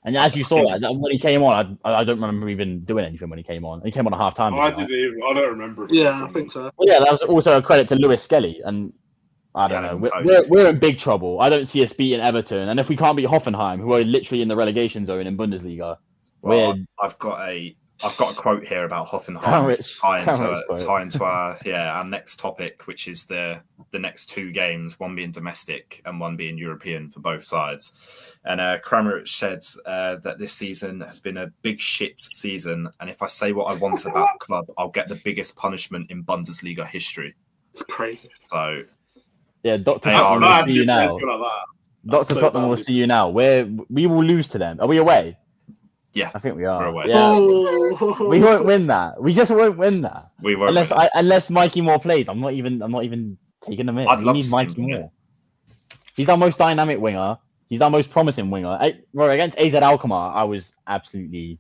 And as you saw that when he came on, I don't remember even doing anything when he came on. He came on at half time. I don't remember. Yeah, I think so. Well, yeah, that was also a credit to Lewis Skelly. And I don't know. We're in big trouble. I don't see us beating Everton. And if we can't beat Hoffenheim, who are literally in the relegation zone in Bundesliga, I've got a quote here about Hoffenheim tying to our next topic, which is the next 2 games, one being domestic and one being European for both sides. And Kramaric said that this season has been a big shit season, and if I say what I want about the club, I'll get the biggest punishment in Bundesliga history. It's crazy. So Yeah, Doctor They Tottenham are will see you now. Doctor Tottenham will see you now. We will lose to them. Are we away? Yeah, I think we we're are. away. Yeah, Oh. we won't win that. We just won't win that. We won't win it. Unless Mikey Moore plays. I'm not even taking him in. I'd We love need to see him Mikey play. Moore. He's our most dynamic winger. He's our most promising winger. Against AZ Alkmaar, I was absolutely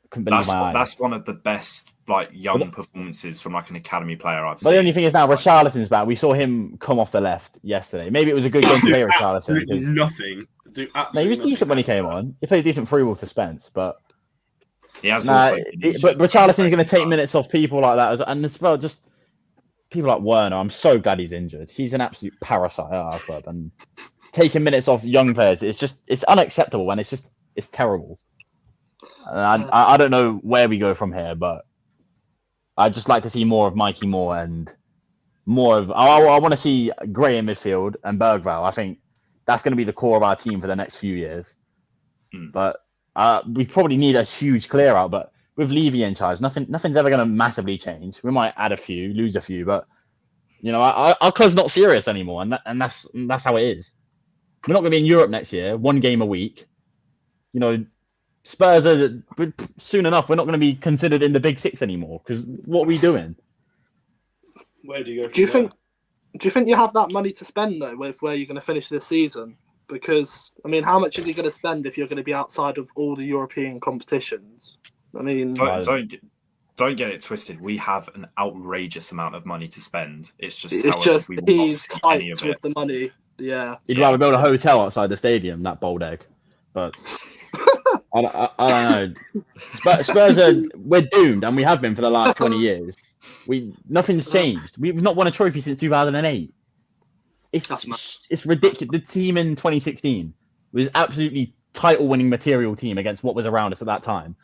couldn't believe my eyes. That's one of the best like young performances from like an academy player I've seen. But the only thing is now Richarlison's back. We saw him come off the left yesterday. Maybe it was a good game to play Richarlison. Nothing. No, he was decent when he came on. He played decent free ball to Spence, but he has but Richarlison is going to take minutes off people like that, and as well just people like Werner. I'm so glad he's injured. He's an absolute parasite at our club, and taking minutes off young players, it's unacceptable, and it's terrible. And I don't know where we go from here, but I'd just like to see more of Mikey Moore and more of. I want to see Gray in midfield and Bergvall. I think that's going to be the core of our team for the next few years. But we probably need a huge clear out. But with Levy in charge, nothing's ever going to massively change. We might add a few, lose a few, but our club's not serious anymore, and that's how it is. We're not going to be in Europe next year, one game a week. Spurs are soon enough. We're not going to be considered in the Big Six anymore because what are we doing? Where do you go? Do you think you have that money to spend though with where you're going to finish this season? Because I mean, how much is he going to spend if you're going to be outside of all the European competitions? I mean, don't get it twisted. We have an outrageous amount of money to spend. It's just he's tight with the money. Yeah, he'd rather build a hotel outside the stadium. That bold egg, but. I don't know. Spurs we're doomed, and we have been for the last 20 years. Nothing's changed. We've not won a trophy since 2008. It's ridiculous. The team in 2016 was absolutely title-winning material team against what was around us at that time,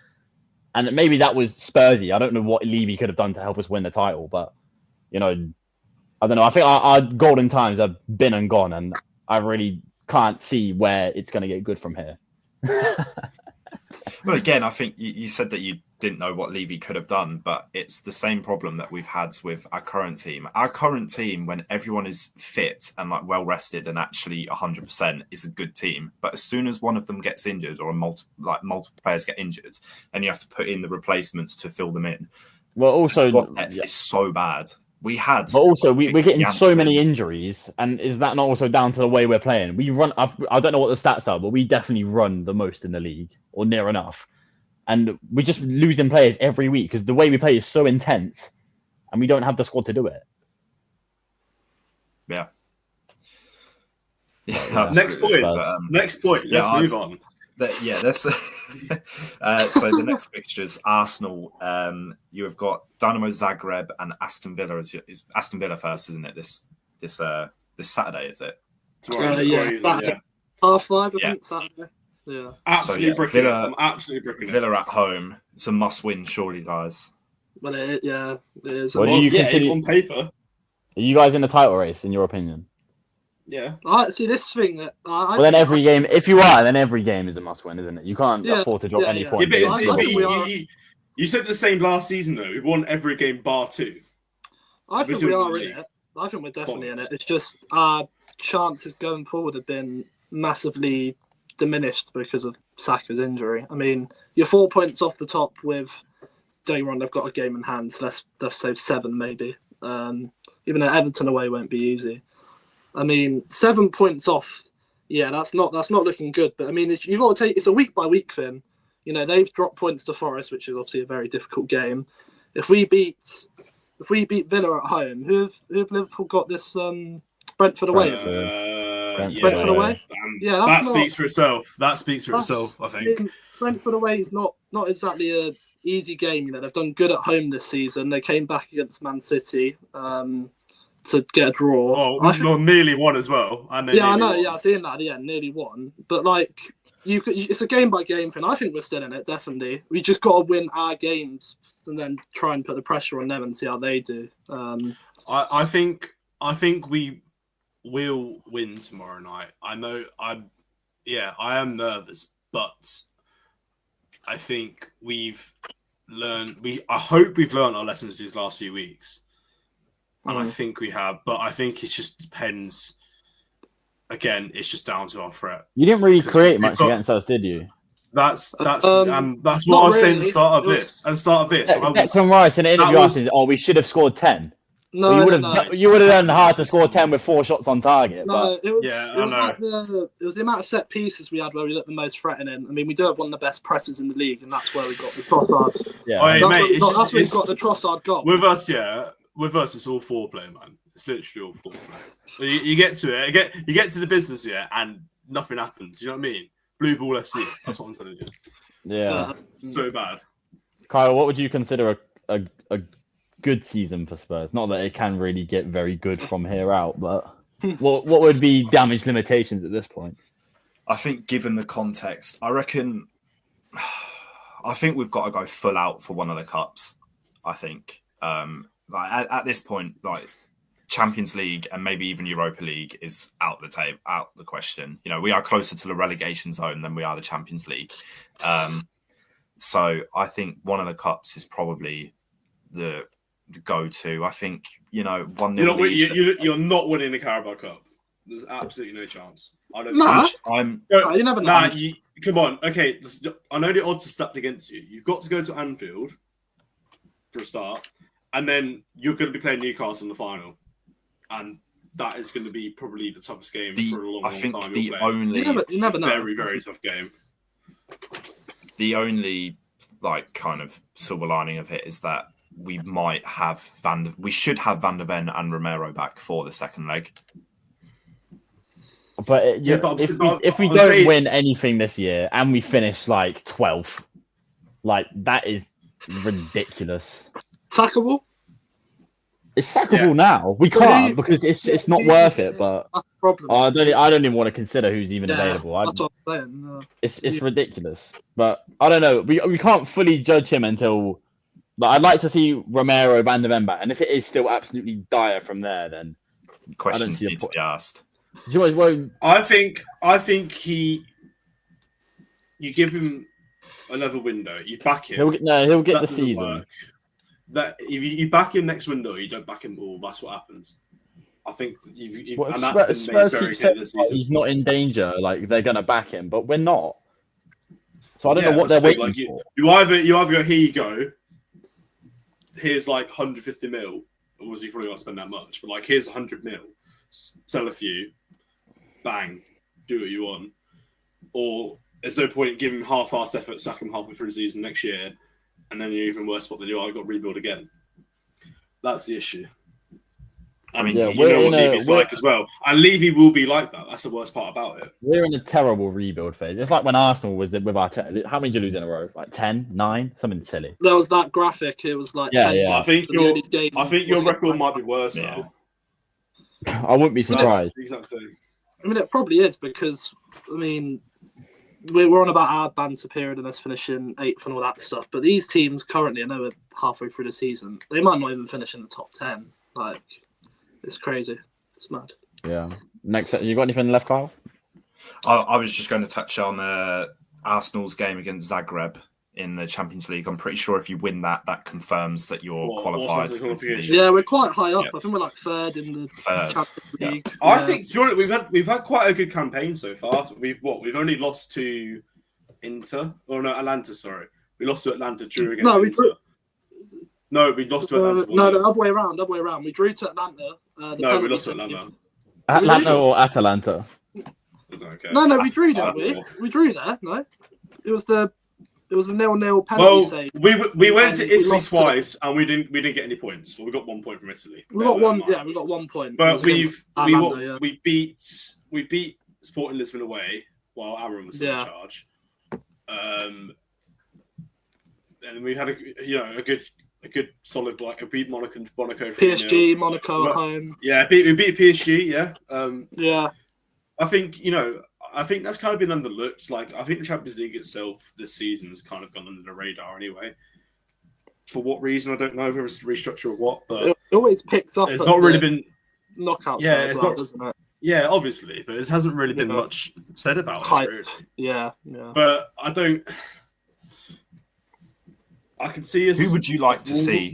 and maybe that was Spursy. I don't know what Levy could have done to help us win the title, but I don't know. I think our golden times have been and gone, and I really can't see where it's going to get good from here. Well, again, I think you said that you didn't know what Levy could have done, but it's the same problem that we've had with our current team. Our current team, when everyone is fit and like well rested and actually 100%, is a good team. But as soon as one of them gets injured or multiple players get injured, and you have to put in the replacements to fill them in. Well, also, squad depth is so bad. But also, we're getting so many injuries, and is that not also down to the way we're playing? We run. I don't know what the stats are, but we definitely run the most in the league, or near enough. And we're just losing players every week because the way we play is so intense, and we don't have the squad to do it. Yeah. Next point. Let's move on. So the next fixtures, Arsenal. You have got Dynamo Zagreb and Aston Villa. Is Aston Villa first, isn't it? This Saturday, is it? Saturday. 5:30, I think, Saturday. Yeah. Absolutely bricking it. I'm absolutely bricking it. Villa at home. It's a must-win, surely, guys. Well, it is. What do you consider on paper? Are you guys in the title race, in your opinion? Yeah. I see this thing that. Then every game, if you are, then every game is a must-win, isn't it? You can't afford to drop any points. You said the same last season, though. We won every game bar 2. I think we are in it. I think we're definitely in it. It's just our chances going forward have been massively diminished because of Saka's injury. I mean, you're 4 points off the top with. Don't get me wrong, they've got a game in hand, so let's say 7 maybe. Even though Everton away won't be easy. I mean, 7 points off. Yeah, that's not looking good. But I mean, you've got to take it's a week by week thing. They've dropped points to Forest, which is obviously a very difficult game. If we beat Villa at home, who have Liverpool got this Brentford away? Brentford away. Yeah, that speaks for itself. That speaks for itself. I think Brentford away is not exactly a easy game. They've done good at home this season. They came back against Man City. To get a draw. Oh, nearly won as well. I know. Yeah, I've seen that. Yeah, nearly won. But it's a game by game thing. I think we're still in it. Definitely, we just got to win our games and then try and put the pressure on them and see how they do. I think we will win tomorrow night. I know. I am nervous, but I think we've learned. I hope we've learned our lessons these last few weeks. and I think we have. But I think it just depends. Again, it's just down to our threat. You didn't really create much against us, did you? That's what I was saying at the start of this. Declan Rice in an interview asking, we should have scored 10. No, you would have done hard to score 10 with 4 shots on target. No, but... it was the amount of set pieces we had where we looked the most threatening. I mean, we do have one of the best presses in the league, and that's where we got the Trossard. Yeah, that's where we got the Trossard goal. With us, it's all foreplay, man. It's literally all foreplay. So you get to it, you get to the business, and nothing happens. You know what I mean? Blue ball FC. That's what I'm telling you. Yeah, so bad. Kyle, what would you consider a good season for Spurs? Not that it can really get very good from here out, but what would be damage limitations at this point? I think, given the context, I think we've got to go full out for one of the cups. I think, at this point, Champions League and maybe even Europa League is out the question. We are closer to the relegation zone than we are the Champions League. So I think one of the cups is probably the go-to. I think 1-0. You're not winning the Carabao Cup. There's absolutely no chance. I don't. You never know. Come on. Okay, I know the odds are stacked against you. You've got to go to Anfield for a start, and then you're going to be playing Newcastle in the final, and that is going to be probably the toughest game for a long time. You never know. Very, very tough game. The only kind of silver lining of it is that we should have Van der Ven and Romero back for the second leg. But if we don't win anything this year and we finish 12th, that is ridiculous. Sackable? It's sackable now. We can't because it's not worth it. But that's the problem. I don't even want to consider who's even available. That's what I'm saying. It's ridiculous. But I don't know. We can't fully judge him until. I'd like to see Romero, Van der Ven back, and if it is still absolutely dire from there, then questions need to be asked. I think you give him another window, you back him. He'll get the season. Work. That if you back him next window, you don't back him all. That's what happens. I think and that's been made very clear this season. He's not in danger. They're gonna back him, but we're not. So I don't know what they're waiting for. You either go, here you go. Here's 150 mil. Obviously, you probably not spend that much, but here's 100 mil. Sell a few, bang, do what you want. Or there's no point in giving half-assed effort, sack him halfway through the season next year, and then you're even worse spot than you are. You've got to rebuild again. That's the issue. I mean, you know what Levy's like as well. And Levy will be like that. That's the worst part about it. We're in a terrible rebuild phase. It's like when Arsenal was with our... how many did you lose in a row? 10, 9? Something silly. There was that graphic. It was 10. I think your record might be worse now. I wouldn't be surprised. Exactly. I mean, it probably is because, we're on about our banter period and us finishing 8th and all that stuff. But these teams currently, I know we're halfway through the season, they might not even finish in the top 10. It's crazy. It's mad. Yeah. Next, you got anything left, Kyle? I was just going to touch on Arsenal's game against Zagreb in the Champions League. I'm pretty sure if you win that confirms that you're qualified. Yeah, we're quite high up. I think we're third in the Champions League. Yeah. I think we've had quite a good campaign so far. We've only lost to Atlanta. Sorry, we lost to Atlanta. Drew against Inter. We lost to Atlanta. No, other way around. We drew to Atlanta. We lost to Atlanta. Atlanta or Atalanta? No, we drew, didn't we? We drew there. No, it was a 0-0 penalty save. We went to Italy twice and we didn't get any points. Well, we got 1 point from Italy. We got 1 point. But we beat Sporting Lisbon away while Aaron was still in charge. And we had a good solid we beat Monaco. PSG, Monaco at home. Yeah, we beat PSG. Yeah. Yeah. I think that's kind of been underlooked. I think the Champions League itself this season has kind of gone under the radar anyway. For what reason, I don't know. Whether it's a restructure or what, but it always picks up. It's not really been knockouts. Yeah, it's not. Doesn't it? Yeah, obviously, but it hasn't really been much said about it. Really. Yeah. But I don't. I can see us. Who would you like to see?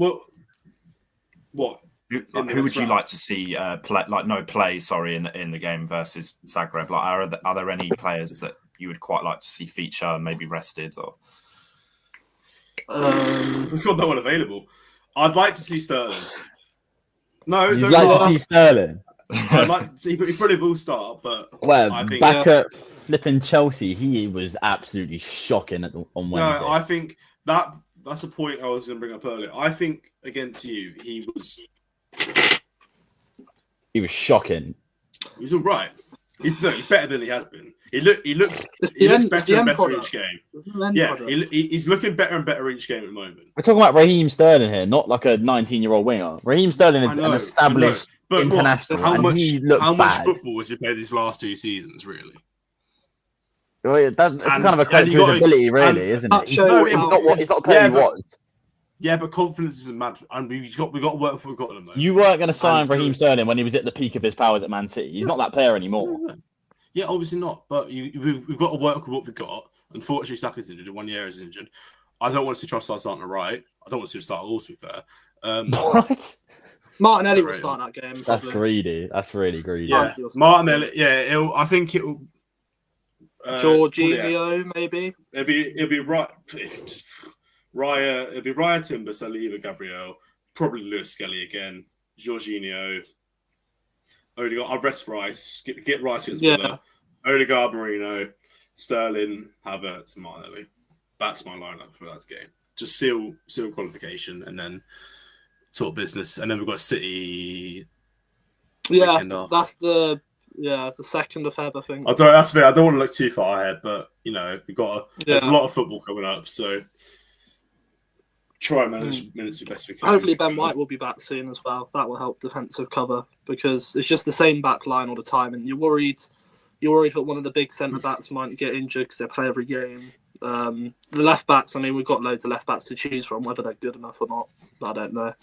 What? Who would you like to see play? Sorry, in the game versus Zagreb. Like, are there any players that you would quite like to see feature and maybe rested or? We've got no one available. I'd like to see Sterling. No, You'd don't like laugh. to see Sterling. I'd like to see, he probably will start, but Well, I think back at flipping Chelsea, he was absolutely shocking on Wednesday. no, I think that's a point I was going to bring up earlier. I think against you, he was shocking. He was all right. He's better than he has been. He looks better and better each game. Yeah, he's looking better and better each game at the moment. We're talking about Raheem Sterling here, not like a 19-year-old winger. Raheem Sterling is an established international, how much bad. football has he played these last 2 seasons, really? Well, that's kind of a credit to his ability, really, isn't it? He's not a player he was. Yeah, but confidence isn't mad. And we've got to work with what we've got at the moment. You weren't going to sign Raheem Sterling when he was at the peak of his powers at Man City. He's not that player anymore. Yeah, obviously not. But we've got to work with what we've got. Unfortunately, Saka's injured. 1 year is injured. I don't want to see Trossard starting to right. I don't want to see him start at all, to be fair. What? Martinelli will start that game. That's greedy. That's really greedy. Yeah, Martinelli. Yeah, I think it'll. Jorginho, maybe. It'll be right. It'll be Raya, Timber, Saliba, Gabriel, probably Lewis Skelly again, Jorginho. Odegaard. I'll rest Rice. Get Rice against Villa. Odegaard, Marino, Sterling, Havertz, and Martinelli. That's my lineup for that game. Just seal qualification and then sort of business. And then we've got City. Yeah, that's the 2nd of Feb, I think. I don't want to look too far ahead, but there's a lot of football coming up, so try and manage minutes as best we can. Hopefully Ben White will be back soon as well. That will help defensive cover because it's just the same back line all the time, and you're worried that one of the big centre backs might get injured because they play every game. The left backs, I mean, we've got loads of left backs to choose from. Whether they're good enough or not, I don't know.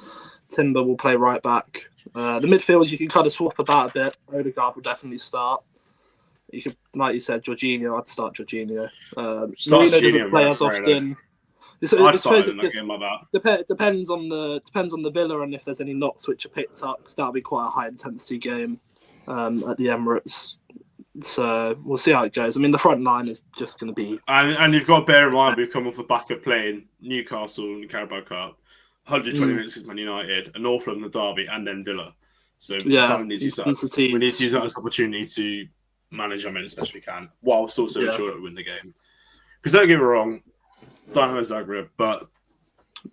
Timber will play right back. The midfielders you can kind of swap about a bit. Odegaard will definitely start. You could, like you said, Jorginho. I'd start Jorginho. Marino doesn't play as often. I'd start in that game like that. Depends on the Villa and if there's any knocks which are picked up, because that'll be quite a high intensity game at the Emirates. So we'll see how it goes. I mean, the front line is just going to be. And you've got to bear in mind we've come off the back of playing Newcastle in the Carabao Cup, 120 minutes against Man United, a North London derby, and then Villa. So we need to use that as an opportunity to manage our minutes as best we can, whilst also ensure that we win the game. Because don't get me wrong, don't know Zagreb, but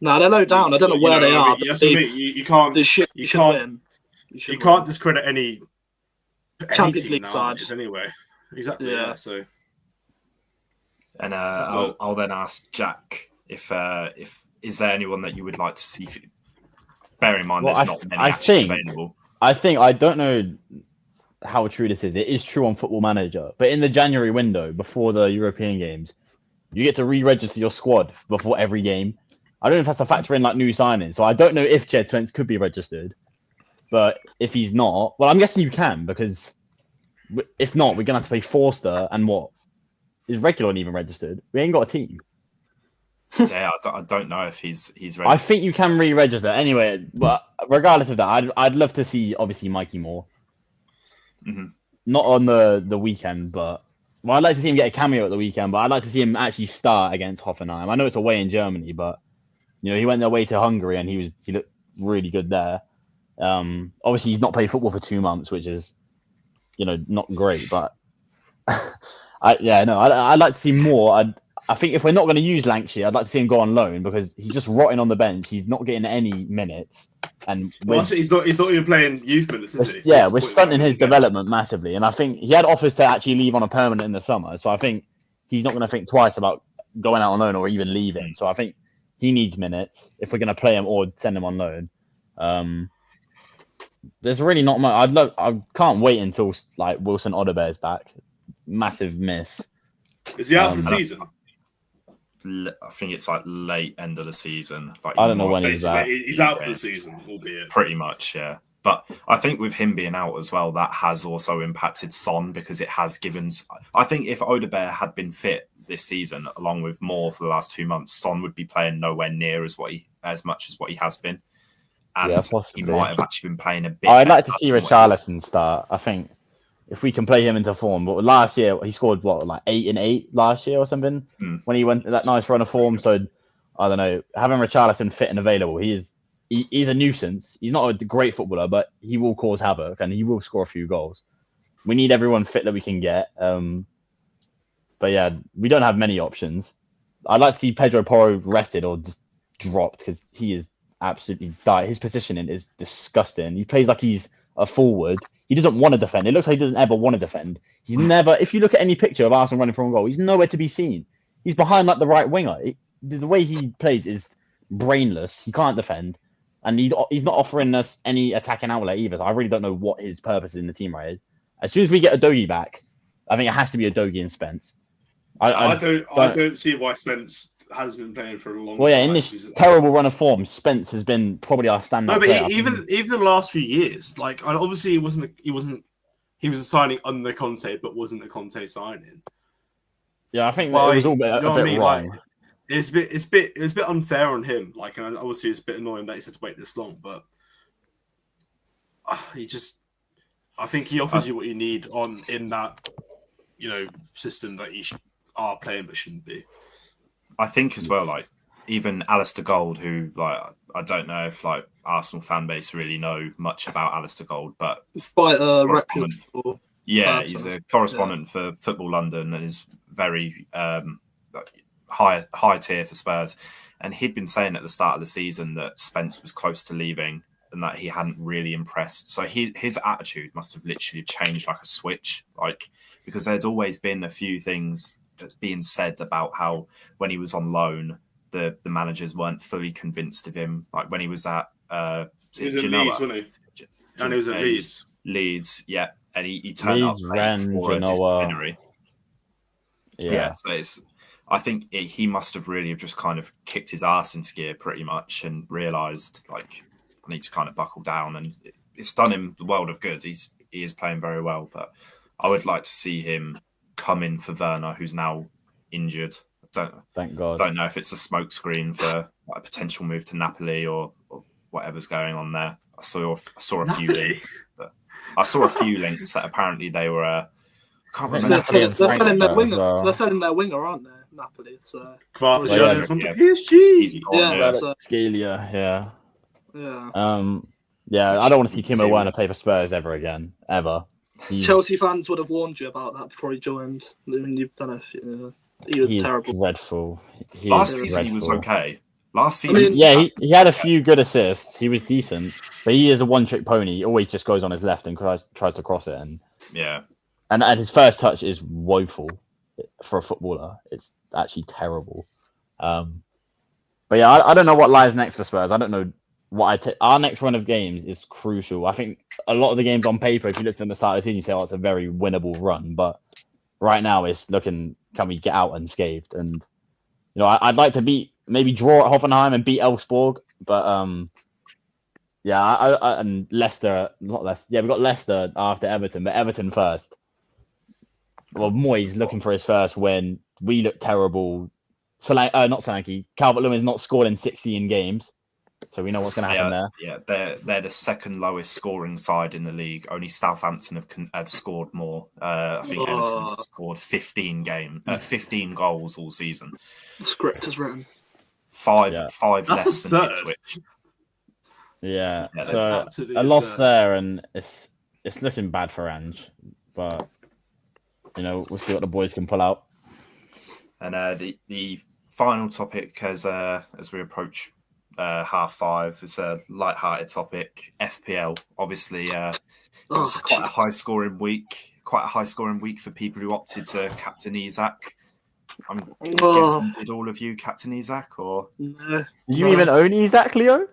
no, they're low down. I don't know where they are. You can't discredit any Champions League side anyway. Exactly. Yeah. So, and I'll then ask Jack if is there anyone that you would like to see? Bear in mind, there's not many available. I don't know how true this is. It is true on Football Manager, but in the January window before the European games, you get to re-register your squad before every game. I don't know if that's to factor in like new signings. So I don't know if Jed Twents could be registered, but if he's not, well, I'm guessing you can, because if not, we're gonna have to play Forster and what is regularly even registered. We ain't got a team. Yeah, I don't know if he's registered. I think you can re-register anyway. But regardless of that, I'd love to see obviously Mikey Moore. Mm-hmm. Not on the weekend, but I'd like to see him get a cameo at the weekend. But I'd like to see him actually start against Hoffenheim. I know it's away in Germany, but he went away to Hungary and he looked really good there. Obviously he's not played football for 2 months, which is not great. But I'd like to see more. I think if we're not going to use Lancashire, I'd like to see him go on loan because he's just rotting on the bench. He's not getting any minutes, and he's not even playing youth minutes, is he? So we're stunting his development massively. And I think he had offers to actually leave on a permanent in the summer. So I think he's not going to think twice about going out on loan or even leaving. So I think he needs minutes if we're going to play him or send him on loan. There's really not much. I can't wait until like Wilson Odebear's back. Massive miss. Is he out for the season? I think it's like late end of the season. Like I don't know when he's out. He's out for the season, albeit. Pretty much, yeah. But I think with him being out as well, that has also impacted Son because it has given. I think if Odebear had been fit this season, along with Moore for the last 2 months, Son would be playing nowhere near as much as what he has been. and Yeah, he possibly. might have actually been playing a bit. I'd like to better see than what he was. Richarlison start. I think if we can play him into form. But last year he scored like 8 in 8 last year or something when he went that nice run of form. So I don't know. Having Richarlison fit and available, he's a nuisance. He's not a great footballer, but he will cause havoc and he will score a few goals. We need everyone fit that we can get. But yeah, we don't have many options. I'd like to see Pedro Porro rested or just dropped because he is absolutely died. His positioning is disgusting. He plays like he's a forward. He doesn't want to defend. It looks like he doesn't ever want to defend. He's never. If you look at any picture of Arsenal running from a goal, he's nowhere to be seen. He's behind like the right winger. The way he plays is brainless. He can't defend, and he's not offering us any attacking outlet either. So I really don't know what his purpose in the team right is. As soon as we get Udogie back, I think it has to be Udogie and Spence. I don't see why Spence has been playing for a long time. Well, yeah, in this terrible run of form, Spence has been probably our standout. No, but player. even the last few years, like obviously he was a signing under Conte, but wasn't a Conte signing. Yeah, I think it was all a bit wrong. Like, it's a bit unfair on him. Like, and obviously it's a bit annoying that he's had to wait this long, but I think he offers you what you need in that system that you are playing but shouldn't be. I think as well, like even Alistair Gold, who like I don't know if like Arsenal fan base really know much about Alistair Gold, but quite a reputable. Yeah, person. He's a correspondent for Football London and is very high tier for Spurs. And he'd been saying at the start of the season that Spence was close to leaving and that he hadn't really impressed. So his attitude must have literally changed like a switch, like because there'd always been a few things that's being said about how when he was on loan, the managers weren't fully convinced of him. Like when he was at he was at Leeds, wasn't he? And he was at Leeds. Leeds, yeah. And he turned Leeds, up Rennes, for a Genoa. disciplinary. Yeah. So I think he must have really just kind of kicked his ass into gear pretty much and realised like I need to kind of buckle down, and it's done him the world of good. He is playing very well, but I would like to see him come in for Werner, who's now injured. Thank God. Don't know if it's a smokescreen for like, a potential move to Napoli or whatever's going on there. I saw a few links. I saw a few links that apparently they were. I can't remember. They're selling their winger. Well. They're selling their winger, aren't they? Napoli. So. Kvaratskhelia from PSG. Scalia. Yeah. Yeah. Yeah. I don't want to see Timo Werner play for Spurs ever again. Ever. Chelsea fans would have warned you about that before he joined. I mean, you've done he was terrible. Dreadful. Last season he was okay. Last season, he had a few good assists. He was decent, but he is a one-trick pony. He always just goes on his left and tries to cross it, and his first touch is woeful for a footballer. It's actually terrible. But yeah, I don't know what lies next for Spurs. I don't know what our next run of games is crucial. I think a lot of the games on paper, if you look at the start of the season, you say, "Oh, it's a very winnable run," but right now it's looking, can we get out unscathed? And I'd like to maybe draw at Hoffenheim and beat Elfsborg, but and Leicester, not Leicester. Yeah, we got Leicester after Everton, but Everton first. Well, Moyes looking for his first win. We look terrible. Not Solanke. Calvert-Lewin's not scored in 16 games, so we know what's going to happen there. Yeah, they're the second lowest scoring side in the league. Only Southampton have scored more. I think Everton's scored 15 goals all season. The script is written. Five That's less than absurd. Ipswich. Yeah, so a loss there, and it's looking bad for Ange, but we'll see what the boys can pull out. And the final topic as we approach 5:30 is a light-hearted topic. FPL, obviously, it was quite a high-scoring week. Quite a high-scoring week for people who opted to captain Isak. I'm guessing, did all of you captain Isak or? No. You even own Isak, Leo?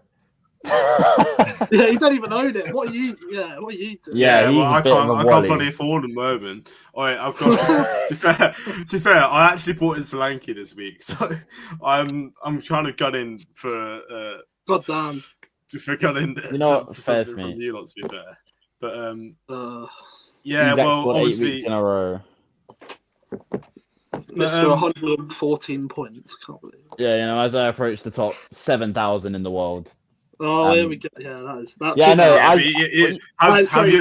Yeah, you don't even own it. What are you doing? Yeah, well, I can't bloody afford at the moment. All right, I've got to be fair, I actually bought in Solanke this week, so I'm trying to gut in for God damn. For gunning what something from you lot, to be fair. But Isak well, obviously 8 weeks in a row. Let's go 114 points. Can't believe it. Yeah, as I approach the top 7,000 in the world, Oh, here we go. Yeah, that. Yeah, no, have you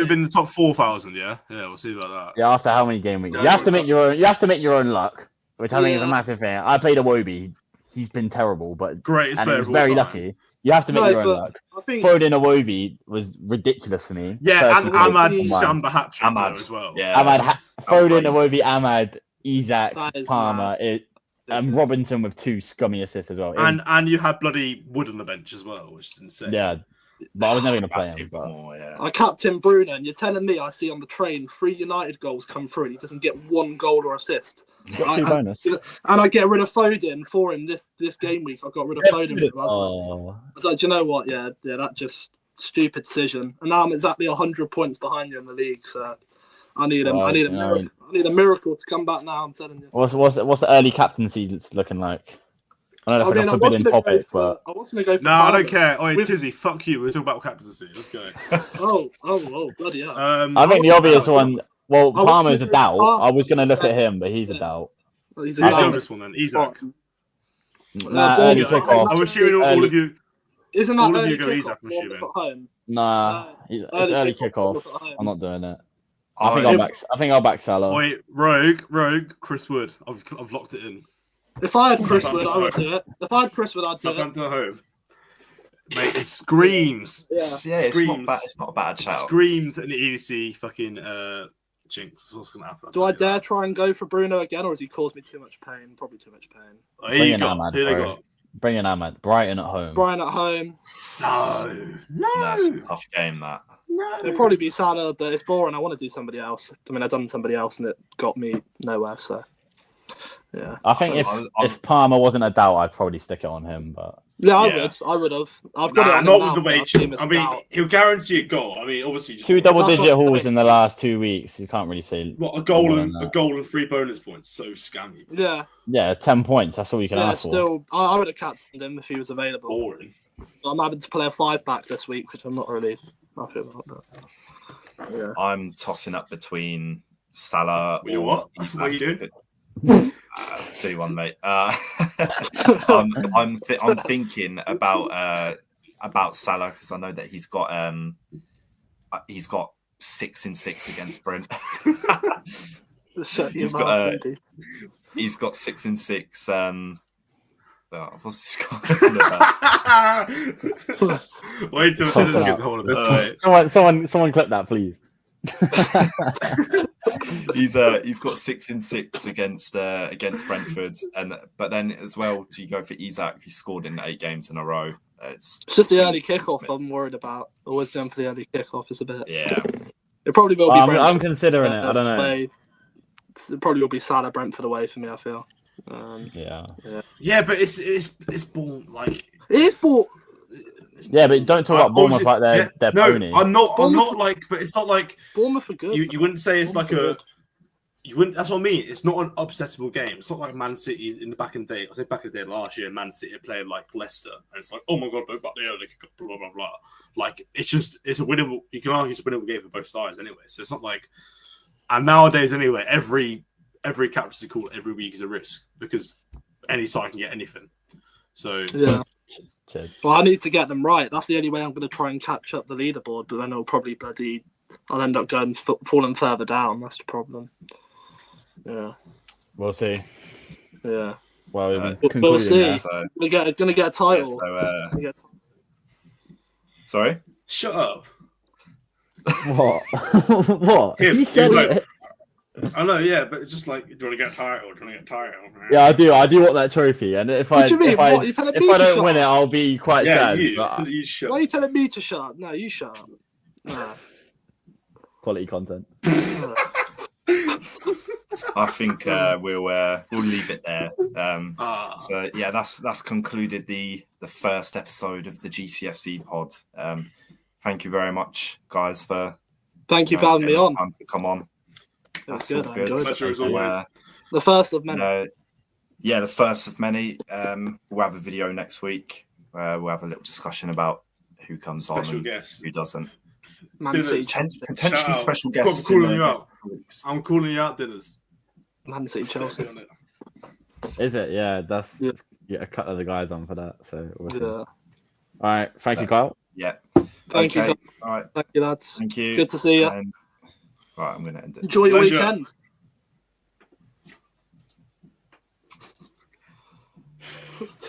been in the top 4,000? Yeah, we'll see about that. Yeah, after how many game weeks? Yeah, You have to make your own. You have to make your own luck, which I think is a Yeah. massive thing. I played a Wobie. He's been terrible, but Greatest and player he was of all very time. lucky. You have to make your own luck. I think Foden a Wobie was ridiculous for me. Yeah, and 30 points Ahmad combined. Scamba hat trick Ahmad as well. Yeah. Foden a Wobie, Ahmad, Isak, That is Palmer, and Robinson with 2 scummy assists as well. And you had bloody Wood on the bench as well, which is insane. Yeah, but I was never going to play him. But I captain Bruno, and you're telling me I see on the train 3 United goals come through, and he doesn't get 1 goal or assist. got 2 bonus. And I get rid of Foden for him this game week. I got rid of Foden. I was like, do you know what? Yeah, that just stupid decision. And now I'm exactly 100 points behind you in the league. So I need him. I need a miracle to come back now. I'm telling you. What's the early captaincy looking like? I know that's like a forbidden topic, but I was going to go for. No, I don't care. Oi, Tizzy, fuck you. We're talking about captaincy. Let's go. oh, bloody hell. I think the obvious one. Well, I was Palmer's a gonna doubt. go for I was going to look at him, but he's a doubt. He's Who's the youngest one then? Isak. Early kickoff. I'm assuming all of you. Isn't that all of early you go kickoff Isak, I'm assuming. at home? It's early kickoff. I'm not doing it. I think I'll back Salah. Oi, Rogue, Chris Wood. I've locked it in. If I had Chris Wood, I would do it. If I had Chris Wood, I'd do it. Southampton at home. Mate, it screams. Yeah. It's not a bad shout. Screams an EDC fucking jinx. That's what's going to happen. Do I dare try and go for Bruno again, or has he caused me too much pain? Probably too much pain. Oh, here you go. Here they go. Bring in Ahmad. Brighton at home. Brian at home. No. That's a tough game, that. No. It'll probably be Salah, but it's boring. I want to do somebody else. I mean, I've done somebody else, and it got me nowhere. So, yeah. I think if Palmer wasn't a doubt, I'd probably stick it on him. But I would have. I've got it on not him with the way. now, I mean, he'll guarantee a goal. I mean, obviously, 2 double-digit hauls in the last 2 weeks. You can't really say what a goal and 3 bonus points. So scammy. Yeah, 10 points. That's all you can ask for. Still, I would have captained him if he was available. Boring. I'm having to play a 5-back this week, which I'm not really happy about. But, yeah. I'm tossing up between Salah. You know what? What are you doing? Do one, mate. I'm thinking about Salah because I know that he's got 6 in 6 against Brent. He's got 6 in 6. What's this guy? Wait till Dennis gets a hold of this. Someone clip that, please. He's got 6 in 6 against Brentford, but then as well to go for Isak, who scored in 8 games in a row. It's just the early kickoff I'm worried about. Always down for the early kickoff is a bit. Yeah, it probably will be. I'm considering it. I don't know. It probably will be Salah Brentford away for me. I feel. Yeah, but it's born like it is born. Yeah, but don't talk about Bournemouth like they're pony. I'm not like, but it's not like Bournemouth are good. You wouldn't say it's like a. You wouldn't. That's what I mean. It's not an upsettable game. It's not like Man City in the back in the day. I say back in the day last year, Man City played like Leicester, and it's like, oh my god, no, but they blah blah blah. Like it's a winnable. You can argue it's a winnable game for both sides anyway. So it's not like. And nowadays, anyway, every captaincy call every week is a risk because any side can get anything. So yeah. Well, I need to get them right. That's the only way I'm going to try and catch up the leaderboard. But then I'll end up falling further down. That's the problem. Yeah. We'll see. Yeah. Well, we'll see. So, We're going to get a title. Sorry? Shut up. What? What? Him, He said like, it. I know, yeah, but it's just like, do you want to get a title? Do you want to get a title? Yeah, I do. I do want that trophy, and if I don't win it, I'll be quite sad. You shut. Why are you telling me to shut up? No, you shut up. No. Quality content. I think we'll leave it there. So yeah, that's concluded the first episode of the GCFC pod. Thank you very much, guys, for thank you for having me on. Time to come on. That's good. Pleasure as always. The first of many. The first of many. We'll have a video next week. We'll have a little discussion about who comes special on guest. and who doesn't. Potentially special guests. I'm calling you out, Dinners. Man City, Chelsea. Is it? Yeah, that's a cut of the guys on for that. So All right. Thank you, Kyle. Yeah. Thank you. Okay. All right. Thank you, lads. Thank you. Good to see you. And, right, I'm going to end it. Enjoy your Pleasure. weekend.